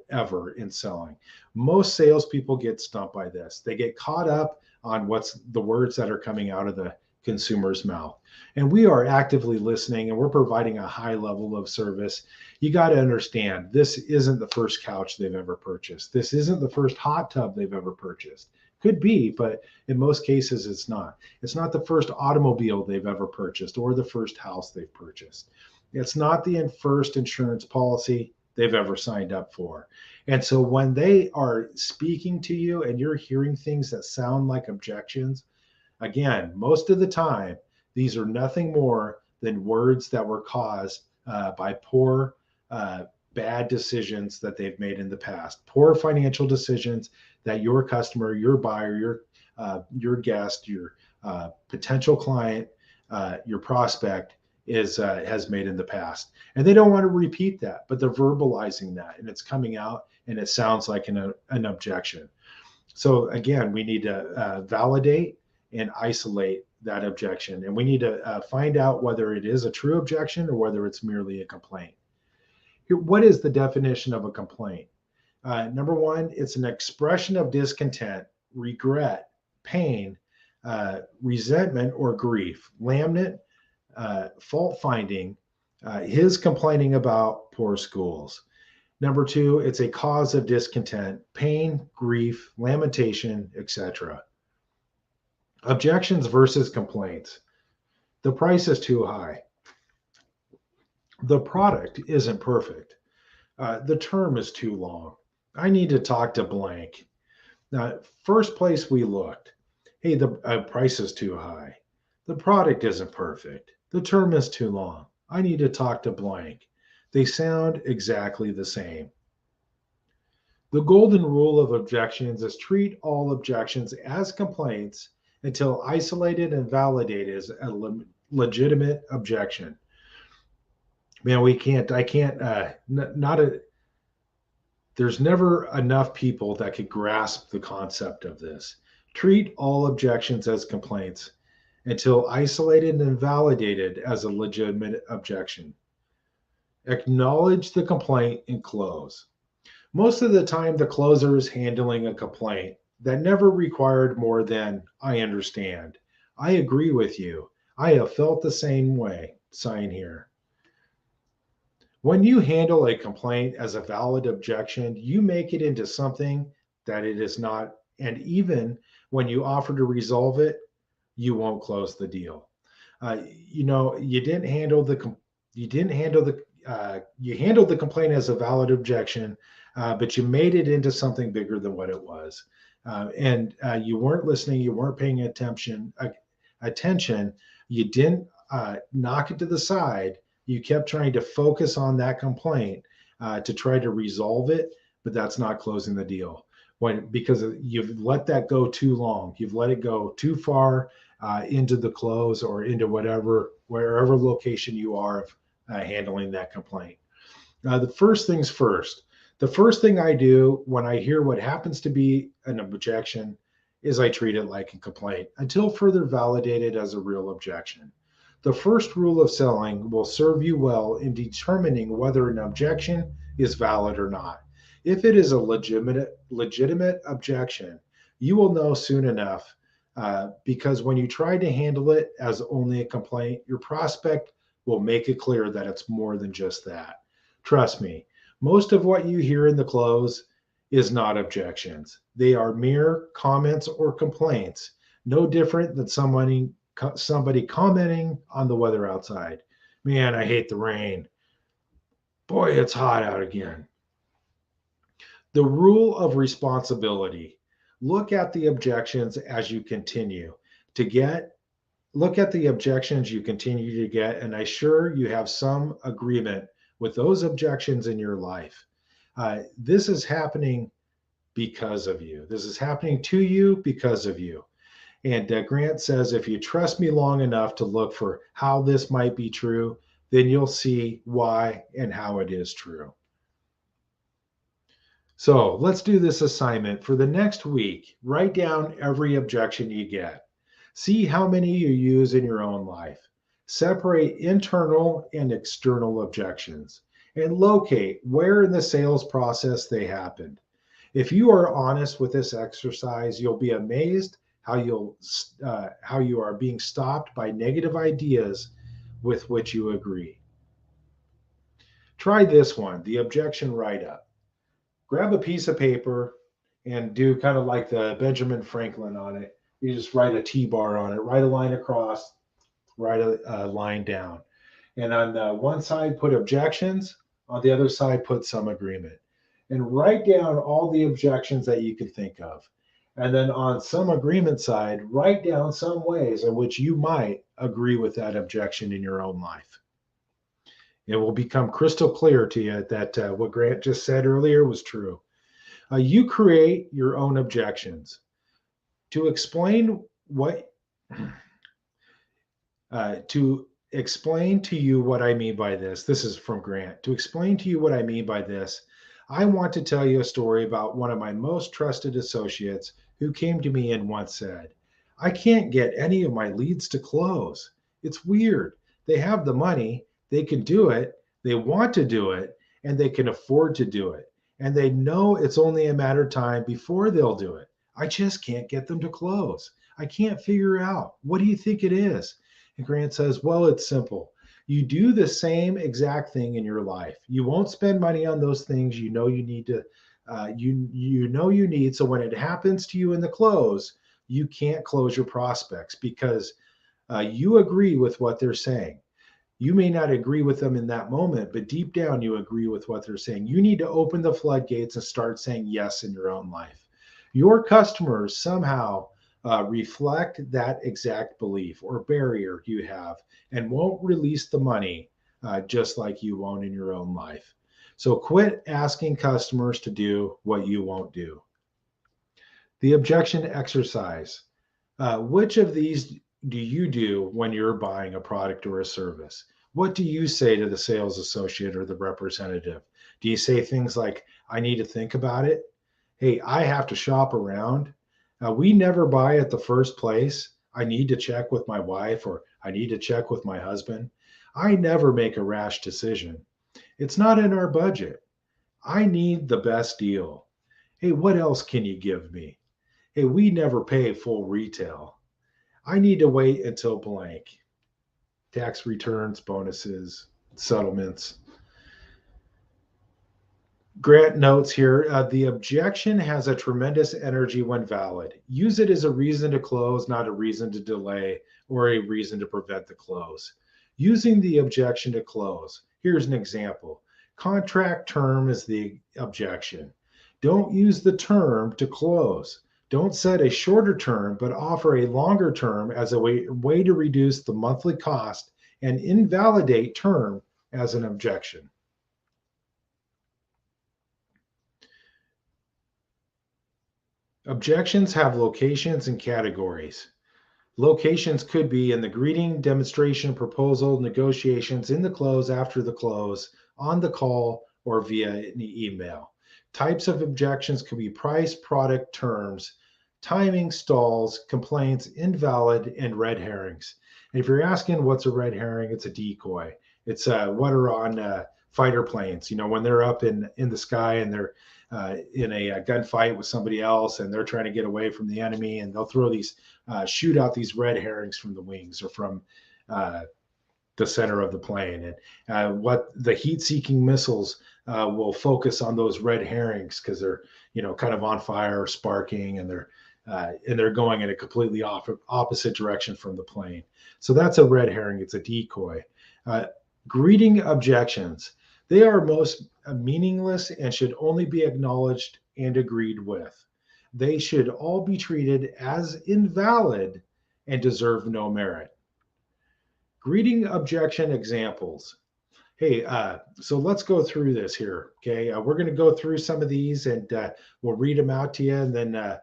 ever in selling. Most salespeople get stumped by this. They get caught up on what's the words that are coming out of the consumer's mouth. And we are actively listening, and we're providing a high level of service. You got to understand, this isn't the first couch they've ever purchased. This isn't the first hot tub they've ever purchased. Could be, but in most cases, it's not. It's not the first automobile they've ever purchased or the first house they've purchased. It's not the first insurance policy they've ever signed up for. And so when they are speaking to you and you're hearing things that sound like objections, again, most of the time, these are nothing more than words that were caused by poor, bad decisions that they've made in the past, poor financial decisions that your customer, your buyer, your guest, your potential client, your prospect has made in the past. And they don't want to repeat that, but they're verbalizing that, and it's coming out, and it sounds like an objection. So again, we need to validate and isolate that objection, and we need to find out whether it is a true objection or whether it's merely a complaint. Here, what is the definition of a complaint? Number one, it's an expression of discontent, regret, pain, resentment, or grief. Laminate, fault finding, his complaining about poor schools. Number two, it's a cause of discontent, pain, grief, lamentation, etc. Objections versus complaints. The price is too high. The product isn't perfect. The term is too long. I need to talk to blank. First place we looked. Hey, the price is too high. The product isn't perfect. The term is too long. I need to talk to blank. They sound exactly the same. The golden rule of objections is treat all objections as complaints until isolated and validated as a legitimate objection. Man, there's never enough people that could grasp the concept of this. Treat all objections as complaints until isolated and validated as a legitimate objection. Acknowledge the complaint and close. Most of the time, the closer is handling a complaint that never required more than, I understand. I agree with you. I have felt the same way. Sign here. When you handle a complaint as a valid objection, you make it into something that it is not. And even when you offer to resolve it, you won't close the deal. You handled the complaint as a valid objection, but you made it into something bigger than what it was. And you weren't listening. You weren't paying attention. You didn't knock it to the side. You kept trying to focus on that complaint to try to resolve it, but that's not closing the deal. Because you've let that go too long. You've let it go too far into the close or into wherever location you are of handling that complaint. The first things first. The first thing I do when I hear what happens to be an objection is I treat it like a complaint until further validated as a real objection. The first rule of selling will serve you well in determining whether an objection is valid or not. If it is a legitimate objection, you will know soon enough because when you try to handle it as only a complaint, your prospect will make it clear that it's more than just that. Trust me, most of what you hear in the close is not objections. They are mere comments or complaints, no different than somebody commenting on the weather outside. Man, I hate the rain. Boy, it's hot out again. The rule of responsibility. Look at the objections as you continue to get. Look at the objections you continue to get, and I'm sure you have some agreement with those objections in your life. This is happening because of you. This is happening to you because of you. And Grant says, if you trust me long enough to look for how this might be true, then you'll see why and how it is true. So let's do this assignment for the next week. Write down every objection you get. See how many you use in your own life. Separate internal and external objections and locate where in the sales process they happened. If you are honest with this exercise, you'll be amazed how you are being stopped by negative ideas with which you agree. Try this one, the objection write-up. Grab a piece of paper and do kind of like the Benjamin Franklin on it. You just write a T-bar on it, write a line across, write a line down. And on one side, put objections. On the other side, put some agreement. And write down all the objections that you can think of. And then on some agreement side, write down some ways in which you might agree with that objection in your own life. It will become crystal clear to you that what Grant just said earlier was true. You create your own objections. To explain to you what I mean by this, this is from Grant. To explain to you what I mean by this, I want to tell you a story about one of my most trusted associates who came to me and once said, I can't get any of my leads to close. It's weird. They have the money, they can do it, they want to do it, and they can afford to do it. And they know it's only a matter of time before they'll do it. I just can't get them to close. I can't figure out. What do you think it is? And Grant says, well, it's simple. You do the same exact thing in your life. You won't spend money on those things you know you need to, you know you need. So when it happens to you in the close, you can't close your prospects because you agree with what they're saying. You may not agree with them in that moment, but deep down you agree with what they're saying. You need to open the floodgates and start saying yes in your own life. Your customers somehow reflect that exact belief or barrier you have and won't release the money just like you won't in your own life. So quit asking customers to do what you won't do. The objection exercise. Which of these do you do when you're buying a product or a service? What do you say to the sales associate or the representative? Do you say things like, I need to think about it? Hey, I have to shop around. We never buy at the first place. I need to check with my wife or I need to check with my husband. I never make a rash decision. It's not in our budget. I need the best deal. Hey, what else can you give me? Hey, we never pay full retail. I need to wait until blank. Tax returns, bonuses, settlements. Grant notes here the objection has a tremendous energy when valid. Use it as a reason to close, not a reason to delay or a reason to prevent the close. Using the objection to close. Here's an example. Contract term is the objection. Don't use the term to close. Don't set a shorter term, but offer a longer term as a way to reduce the monthly cost and invalidate term as an objection. Objections have locations and categories. Locations could be in the greeting, demonstration, proposal, negotiations, in the close, after the close, on the call, or via an email. Types of objections could be price, product, terms, timing, stalls, complaints, invalid, and red herrings. And if you're asking what's a red herring, it's a decoy. It's what are on fighter planes. You know, when they're up in the sky and they're in a gunfight with somebody else and they're trying to get away from the enemy, and they'll throw these shoot out these red herrings from the wings or from the center of the plane. And what the heat-seeking missiles will focus on those red herrings because they're, you know, kind of on fire or sparking, and they're going in a completely opposite direction from the plane. So that's a red herring. It's a decoy. Greeting objections. They are most meaningless and should only be acknowledged and agreed with. They should all be treated as invalid and deserve no merit. Greeting objection examples. Hey, so let's go through this here. Okay, we're going to go through some of these and we'll read them out to you. And then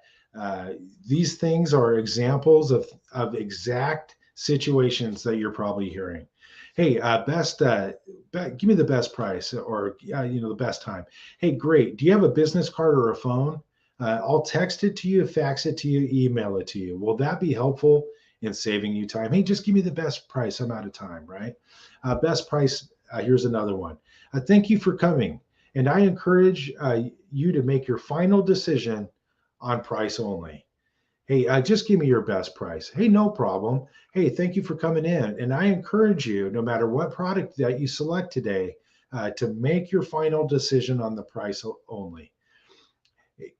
these things are examples of exact situations that you're probably hearing. Hey, give me the best price or the best time. Hey, great. Do you have a business card or a phone? I'll text it to you, fax it to you, email it to you. Will that be helpful in saving you time? Hey, just give me the best price. I'm out of time, right? Best price. Here's another one. Thank you for coming. And I encourage you to make your final decision on price only. Hey, just give me your best price. Hey, no problem. Hey, thank you for coming in. And I encourage you, no matter what product that you select today, to make your final decision on the price only.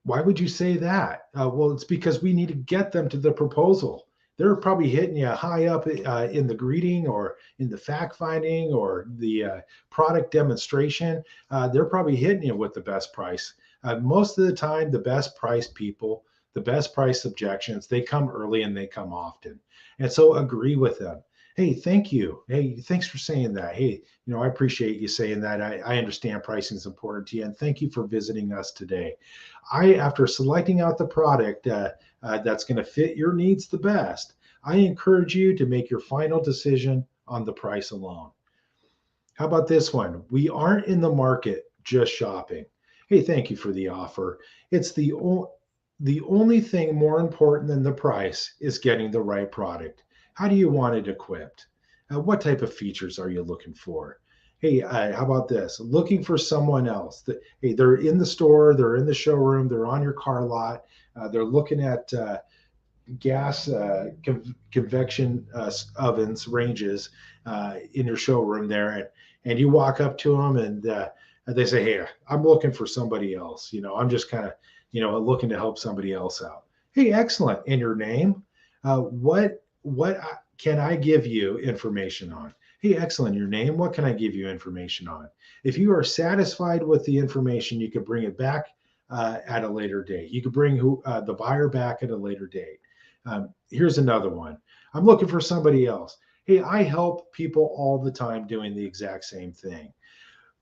Why would you say that? Well, it's because we need to get them to the proposal. They're probably hitting you high up in the greeting or in the fact finding or the product demonstration. They're probably hitting you with the best price. Most of the time, the best price people, the best price objections, they come early and they come often. And so agree with them. Hey, thank you. Hey, thanks for saying that. Hey, I appreciate you saying that. I understand pricing is important to you. And thank you for visiting us today. After selecting out the product that's going to fit your needs the best, I encourage you to make your final decision on the price alone. How about this one? We aren't in the market just shopping. Hey, thank you for the offer. It's the only thing more important than the price is getting the right product. How do you want it equipped? What type of features are you looking for? Hey, how about this? Looking for someone else. Hey, they're in the store, they're in the showroom, they're on your car lot, they're looking at gas convection ovens ranges in your showroom there, and you walk up to them and they say, "Hey, I'm looking for somebody else. I'm just kind of looking to help somebody else out." Hey, excellent. And your name? What can I give you information on? Hey, excellent. Your name? What can I give you information on? If you are satisfied with the information, you can bring it back at a later date. You could bring the buyer back at a later date. Here's another one. I'm looking for somebody else. Hey, I help people all the time doing the exact same thing.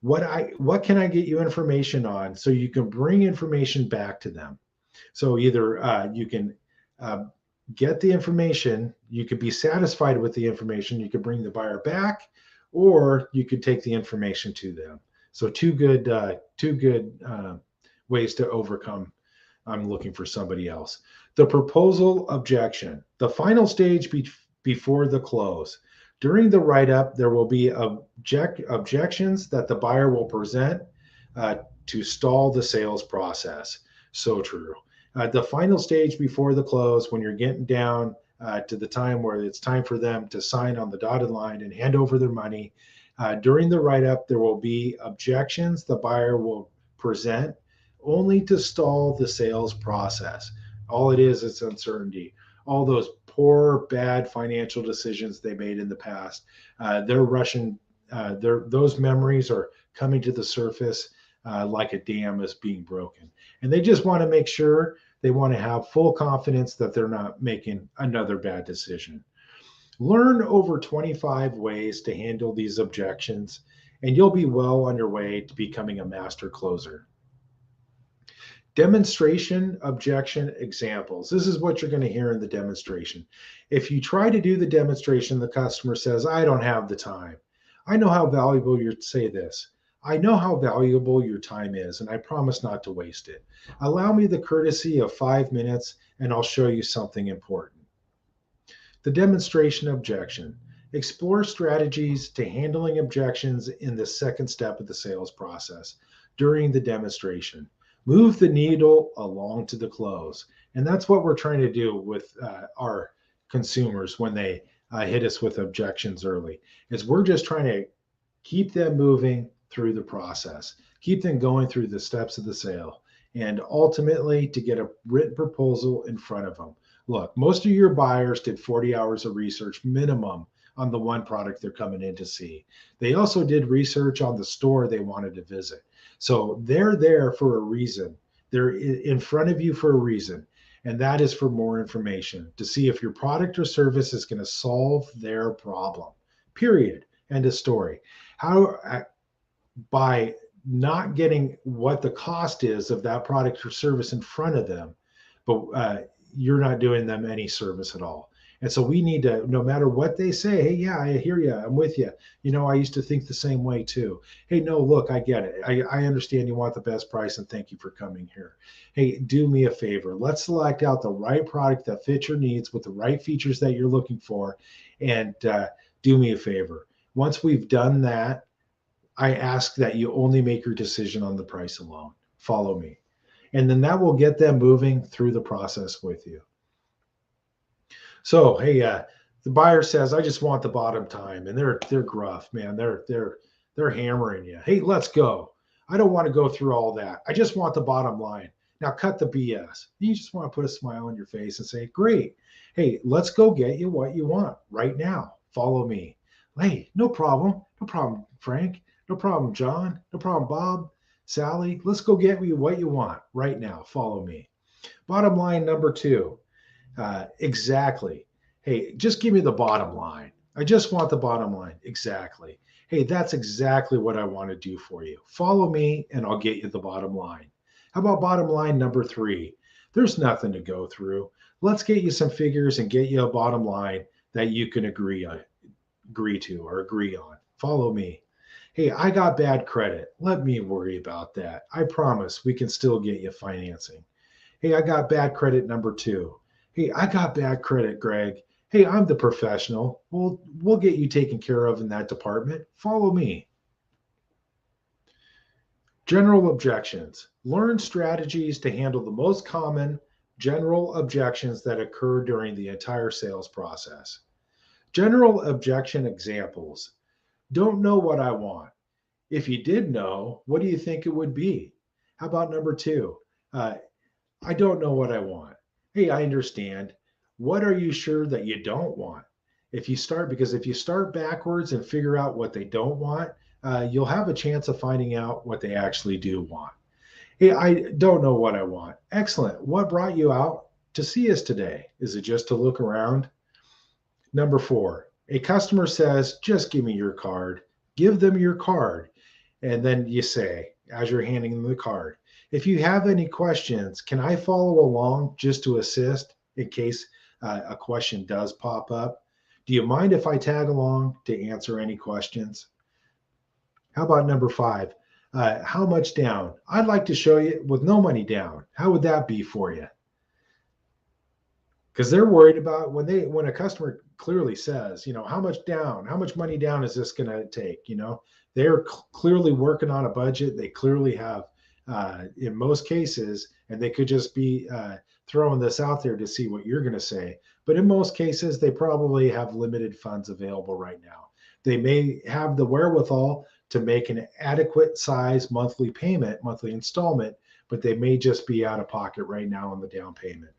What can I get you information on so you can bring information back to them? So either you can uh, get the information, you could be satisfied with the information, you could bring the buyer back, or you could take the information to them. So two good ways to overcome. I'm looking for somebody else. The proposal objection, the final stage before the close. During the write up, there will be objections that the buyer will present uh, to stall the sales process. So true. The final stage before the close, when you're getting down to the time where it's time for them to sign on the dotted line and hand over their money, during the write up, there will be objections the buyer will present only to stall the sales process. All it is uncertainty. All those poor, bad financial decisions they made in the past, they're rushing. Those memories are coming to the surface like a dam is being broken, and they just want to make sure they want to have full confidence that they're not making another bad decision. Learn over 25 ways to handle these objections, and you'll be well on your way to becoming a master closer. Demonstration objection examples. This is what you're going to hear in the demonstration. If you try to do the demonstration, the customer says, "I don't have the time." I know how valuable your say this. I know how valuable your time is, and I promise not to waste it. Allow me the courtesy of 5 minutes, and I'll show you something important. The demonstration objection. Explore strategies to handling objections in the second step of the sales process during the demonstration. Move the needle along to the close. And that's what we're trying to do with our consumers when they hit us with objections early, is we're just trying to keep them moving through the process, keep them going through the steps of the sale, and ultimately to get a written proposal in front of them. Look, most of your buyers did 40 hours of research minimum on the one product they're coming in to see. They also did research on the store they wanted to visit. So they're there for a reason. They're in front of you for a reason. And that is for more information to see if your product or service is going to solve their problem. Period. End of story. How by not getting what the cost is of that product or service in front of them, but you're not doing them any service at all. And so we need to, no matter what they say, hey, yeah, I hear you, I'm with you. I used to think the same way too. Hey, no, look, I get it. I understand you want the best price and thank you for coming here. Hey, do me a favor. Let's select out the right product that fits your needs with the right features that you're looking for. And do me a favor. Once we've done that, I ask that you only make your decision on the price alone. Follow me. And then that will get them moving through the process with you. So, hey, the buyer says, "I just want the bottom time," and they're gruff, man. They're hammering you. Hey, let's go. I don't want to go through all that. I just want the bottom line. Now cut the BS. You just want to put a smile on your face and say, "Great. Hey, let's go get you what you want right now. Follow me." Hey, no problem. No problem, Frank. No problem, John. No problem, Bob. Sally, let's go get you what you want right now. Follow me. Bottom line number two. Exactly. Hey, just give me the bottom line. I just want the bottom line. Exactly. Hey, that's exactly what I want to do for you. Follow me and I'll get you the bottom line. How about bottom line number three? There's nothing to go through. Let's get you some figures and get you a bottom line that you can agree to or agree on. Follow me. Hey, I got bad credit. Let me worry about that. I promise we can still get you financing. Hey, I got bad credit number two. Hey, I got bad credit, Greg. Hey, I'm the professional. We'll get you taken care of in that department. Follow me. General objections. Learn strategies to handle the most common General objections that occur during the entire sales process. General objection examples. Don't know what I want. If you did know, what do you think it would be? How about number two? Uh, I don't know what I want. Hey, I understand. What are you sure that you don't want? Because if you start backwards and figure out what they don't want, you'll have a chance of finding out what they actually do want. Hey, I don't know what I want. Excellent. What brought you out to see us today? Is it just to look around? Number four, a customer says, just give me your card. Give them your card. And then you say, as you're handing them the card, if you have any questions, can I follow along just to assist in case a question does pop up? Do you mind if I tag along to answer any questions? How about number five? How much down? I'd like to show you with no money down. How would that be for you? Because they're worried about when a customer clearly says, how much down, how much money down is this going to take? They're clearly working on a budget. They clearly have, in most cases, and they could just be throwing this out there to see what you're going to say. But in most cases, they probably have limited funds available right now. They may have the wherewithal to make an adequate size monthly payment, monthly installment, but they may just be out of pocket right now on the down payment.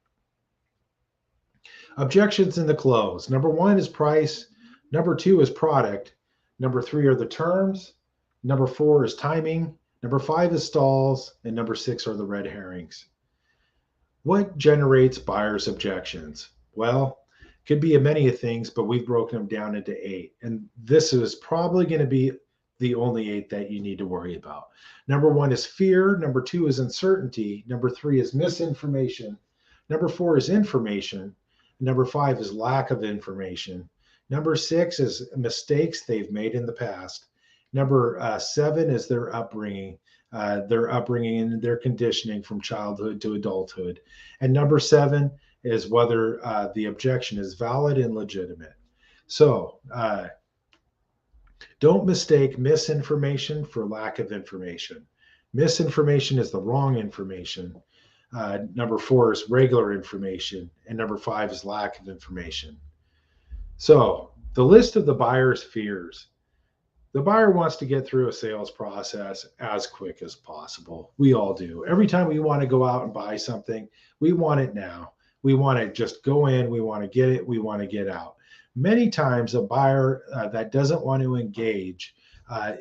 Objections in the close. Number one is price. Number two is product. Number three are the terms. Number four is timing. Number five is stalls. And number six are the red herrings. What generates buyers' objections? Well, it could be many things, but we've broken them down into 8. And this is probably going to be the only 8 that you need to worry about. Number one is fear. Number two is uncertainty. Number three is misinformation. Number four is information. Number five is lack of information. Number six is mistakes they've made in the past. Number seven is their upbringing and their conditioning from childhood to adulthood. And number seven is whether the objection is valid and legitimate. So don't mistake misinformation for lack of information. Misinformation is the wrong information. Number four is regular information, and number five is lack of information. So the list of the buyer's fears. The buyer wants to get through a sales process as quick as possible. We all do. Every time we want to go out and buy something, we want it now. We want to just go in, we want to get it, we want to get out. Many times a buyer that doesn't want to engage,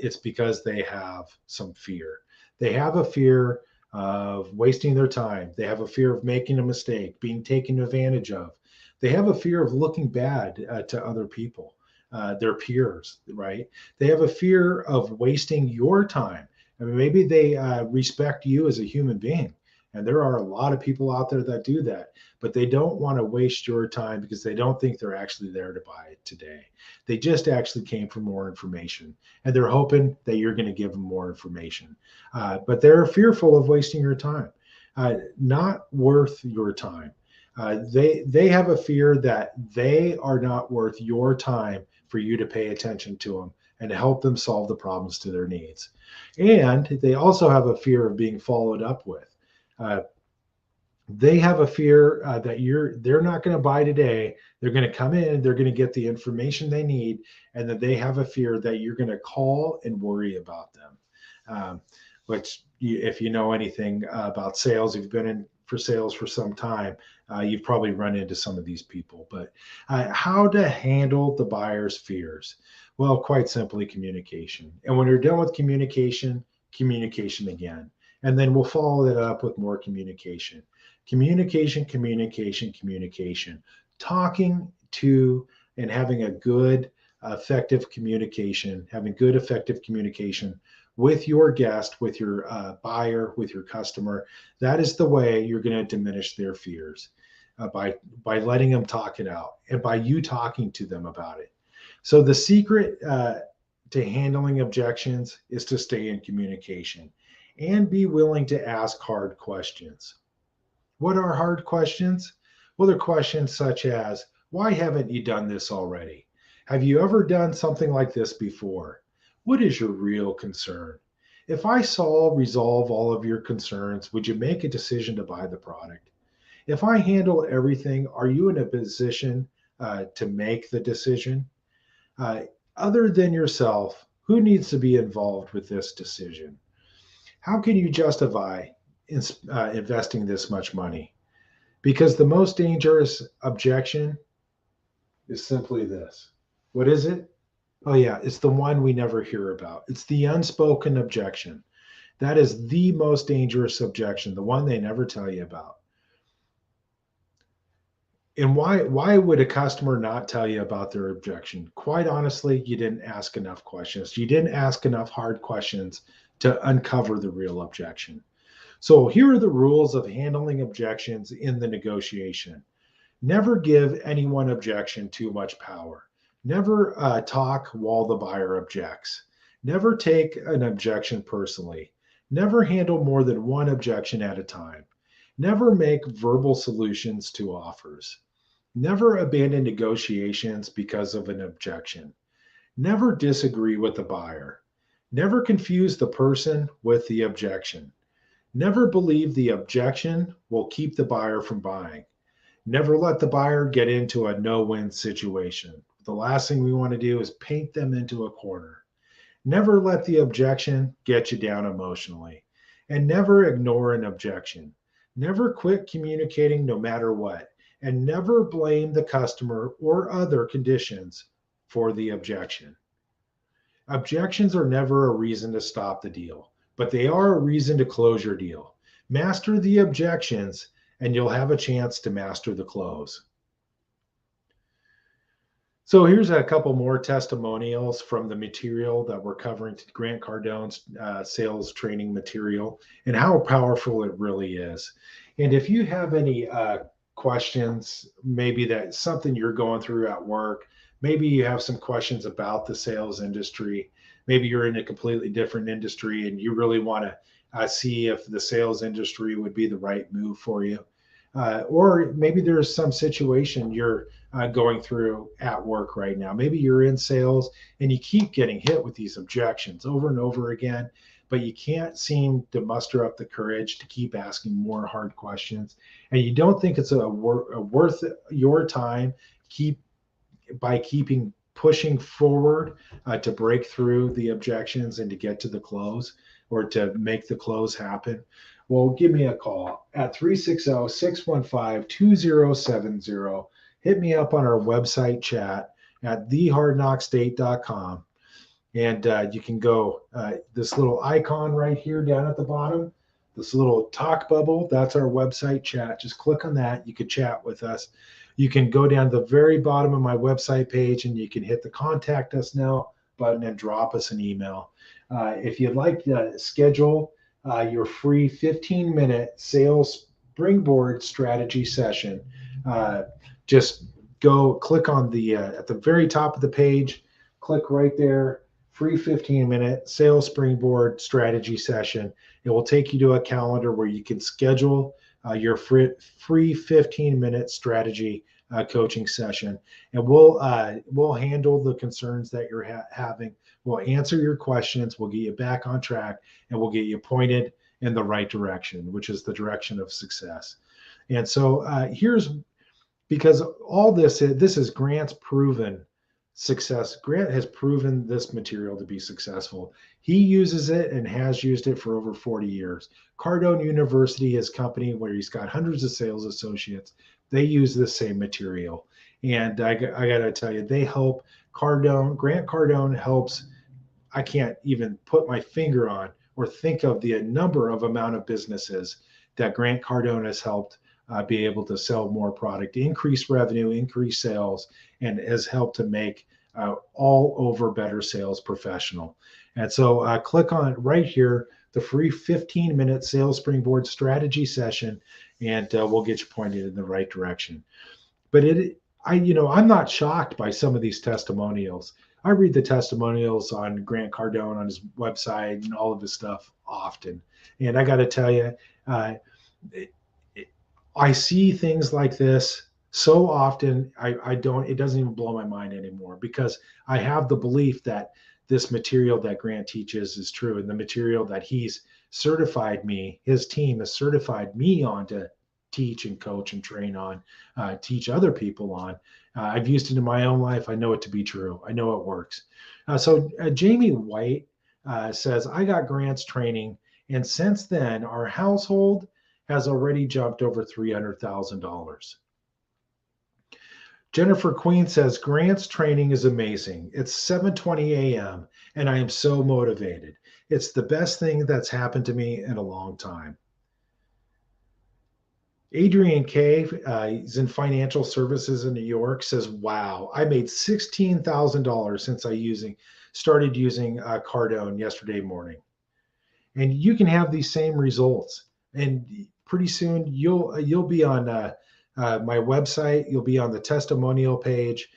it's because they have some fear. They have a fear of wasting their time. They have a fear of making a mistake, being taken advantage of. They have a fear of looking bad to other people, their peers, right? They have a fear of wasting your time. I mean, maybe they respect you as a human being. And there are a lot of people out there that do that, but they don't want to waste your time because they don't think they're actually there to buy it today. They just actually came for more information, and they're hoping that you're going to give them more information. But they're fearful of wasting your time, not worth your time. They have a fear that they are not worth your time for you to pay attention to them and to help them solve the problems to their needs. And they also have a fear of being followed up with. They have a fear that they're not going to buy today. They're going to come in, they're going to get the information they need, and that they have a fear that you're going to call and worry about them. Which, if you know anything about sales, if you've been in for sales for some time, you've probably run into some of these people. But how to handle the buyer's fears? Well, quite simply, communication. And when you're done with communication, communication again. And then we'll follow it up with more communication. Communication, communication, communication. Talking to and having a good, effective communication, having good, effective communication with your guest, with your buyer, with your customer. That is the way you're going to diminish their fears, by letting them talk it out and by you talking to them about it. So the secret to handling objections is to stay in communication and be willing to ask hard questions. What are hard questions? Well, they're questions such as, why haven't you done this already? Have you ever done something like this before? What is your real concern? If I resolve all of your concerns, would you make a decision to buy the product? If I handle everything, are you in a position to make the decision? Uh, Other than yourself, who needs to be involved with this decision? How can you justify investing this much money? Because the most dangerous objection is simply this. What is it? Oh, yeah, it's the one we never hear about. It's the unspoken objection. That is the most dangerous objection, the one they never tell you about. And why would a customer not tell you about their objection? Quite honestly, you didn't ask enough questions. You didn't ask enough hard questions to uncover the real objection. So here are the rules of handling objections in the negotiation. Never give anyone objection too much power. Never talk while the buyer objects. Never take an objection personally. Never handle more than one objection at a time. Never make verbal solutions to offers. Never abandon negotiations because of an objection. Never disagree with the buyer. Never confuse the person with the objection. Never believe the objection will keep the buyer from buying. Never let the buyer get into a no-win situation. The last thing we want to do is paint them into a corner. Never let the objection get you down emotionally. And never ignore an objection. Never quit communicating no matter what. And never blame the customer or other conditions for the objection. Objections are never a reason to stop the deal, but they are a reason to close your deal. Master the objections, and you'll have a chance to master the close. So here's a couple more testimonials from the material that we're covering, Grant Cardone's sales training material, and how powerful it really is. And if you have any questions, maybe that's something you're going through at work, maybe you have some questions about the sales industry, maybe you're in a completely different industry and you really want to see if the sales industry would be the right move for you. Or maybe there's some situation you're going through at work right now. Maybe you're in sales and you keep getting hit with these objections over and over again, but you can't seem to muster up the courage to keep asking more hard questions. And you don't think it's worth your time keeping pushing forward to break through the objections and to get to the close or to make the close happen. Well, give me a call at 360-615-2070. Hit me up on our website chat at thehardknockstate.com. And you can go this little icon right here down at the bottom, this little talk bubble, that's our website chat. Just click on that. You can chat with us. You can go down to the very bottom of my website page and you can hit the contact us now button and drop us an email. If you'd like to schedule your free 15-minute sales springboard strategy session, just go click on the at the very top of the page, click right there, free 15-minute sales springboard strategy session. It will take you to a calendar where you can schedule your free 15-minute strategy coaching session, and we'll handle the concerns that you're having. We'll answer your questions. We'll get you back on track, and we'll get you pointed in the right direction, which is the direction of success. And so here's, because all this is Grant's proven success. Grant has proven this material to be successful. He uses it and has used it for over 40 years. Cardone University, his company, where he's got hundreds of sales associates, they use the same material. And I got to tell you, they help Cardone. Grant Cardone helps. I can't even put my finger on or think of the amount of businesses that Grant Cardone has helped be able to sell more product, increase revenue, increase sales, and has helped to make all over better sales professional. And so click on right here, the free 15-minute sales springboard strategy session, and we'll get you pointed in the right direction. But I'm not shocked by some of these testimonials. I read the testimonials on Grant Cardone on his website and all of his stuff often. And I got to tell you, I see things like this so often, it doesn't even blow my mind anymore, because I have the belief that this material that Grant teaches is true, and the material that he's certified me, his team has certified me on to teach and coach and train on, teach other people on. I've used it in my own life. I know it to be true. I know it works. So Jamie White says, I got grants training, and since then, our household has already jumped over $300,000. Jennifer Queen says, grants training is amazing. It's 7:20 a.m. and I am so motivated. It's the best thing that's happened to me in a long time. Adrian K, he's in financial services in New York, says, wow, I made $16,000 since I started using Cardone yesterday morning. And you can have these same results. And pretty soon you'll be on my website. You'll be on the testimonial page,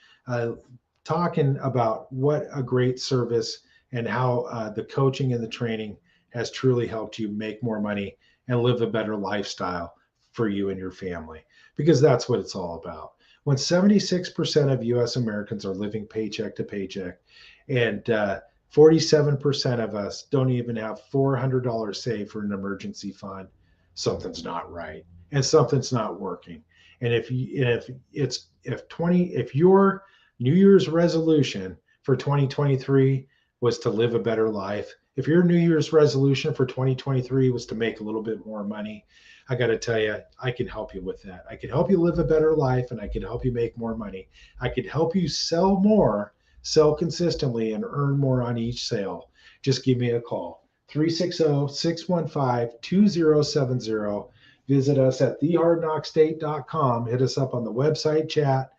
talking about what a great service and how the coaching and the training has truly helped you make more money and live a better lifestyle for you and your family, because that's what it's all about. When 76% of US Americans are living paycheck to paycheck, and 47% of us don't even have $400 saved for an emergency fund, something's not right and something's not working. And if your New Year's resolution for 2023 was to live a better life, if your New Year's resolution for 2023 was to make a little bit more money, I got to tell you, I can help you with that. I can help you live a better life, and I can help you make more money. I can help you sell more, sell consistently, and earn more on each sale. Just give me a call, 360-615-2070. Visit us at thehardknockstate.com. Hit us up on the website chat.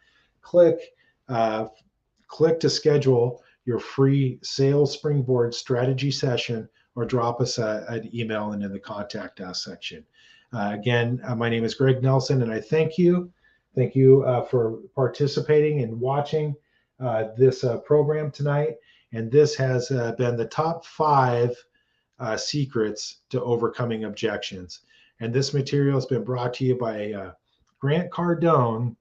Click to schedule your free sales springboard strategy session, or drop us an email and in the contact us section. Again, my name is Greg Nelson, and I thank you. Thank you for participating and watching this program tonight. And this has been the top 5 secrets to overcoming objections. And this material has been brought to you by Grant Cardone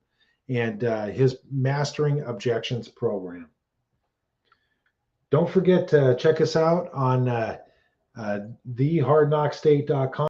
and his Mastering Objections program. Don't forget to check us out on thehardknockstate.com.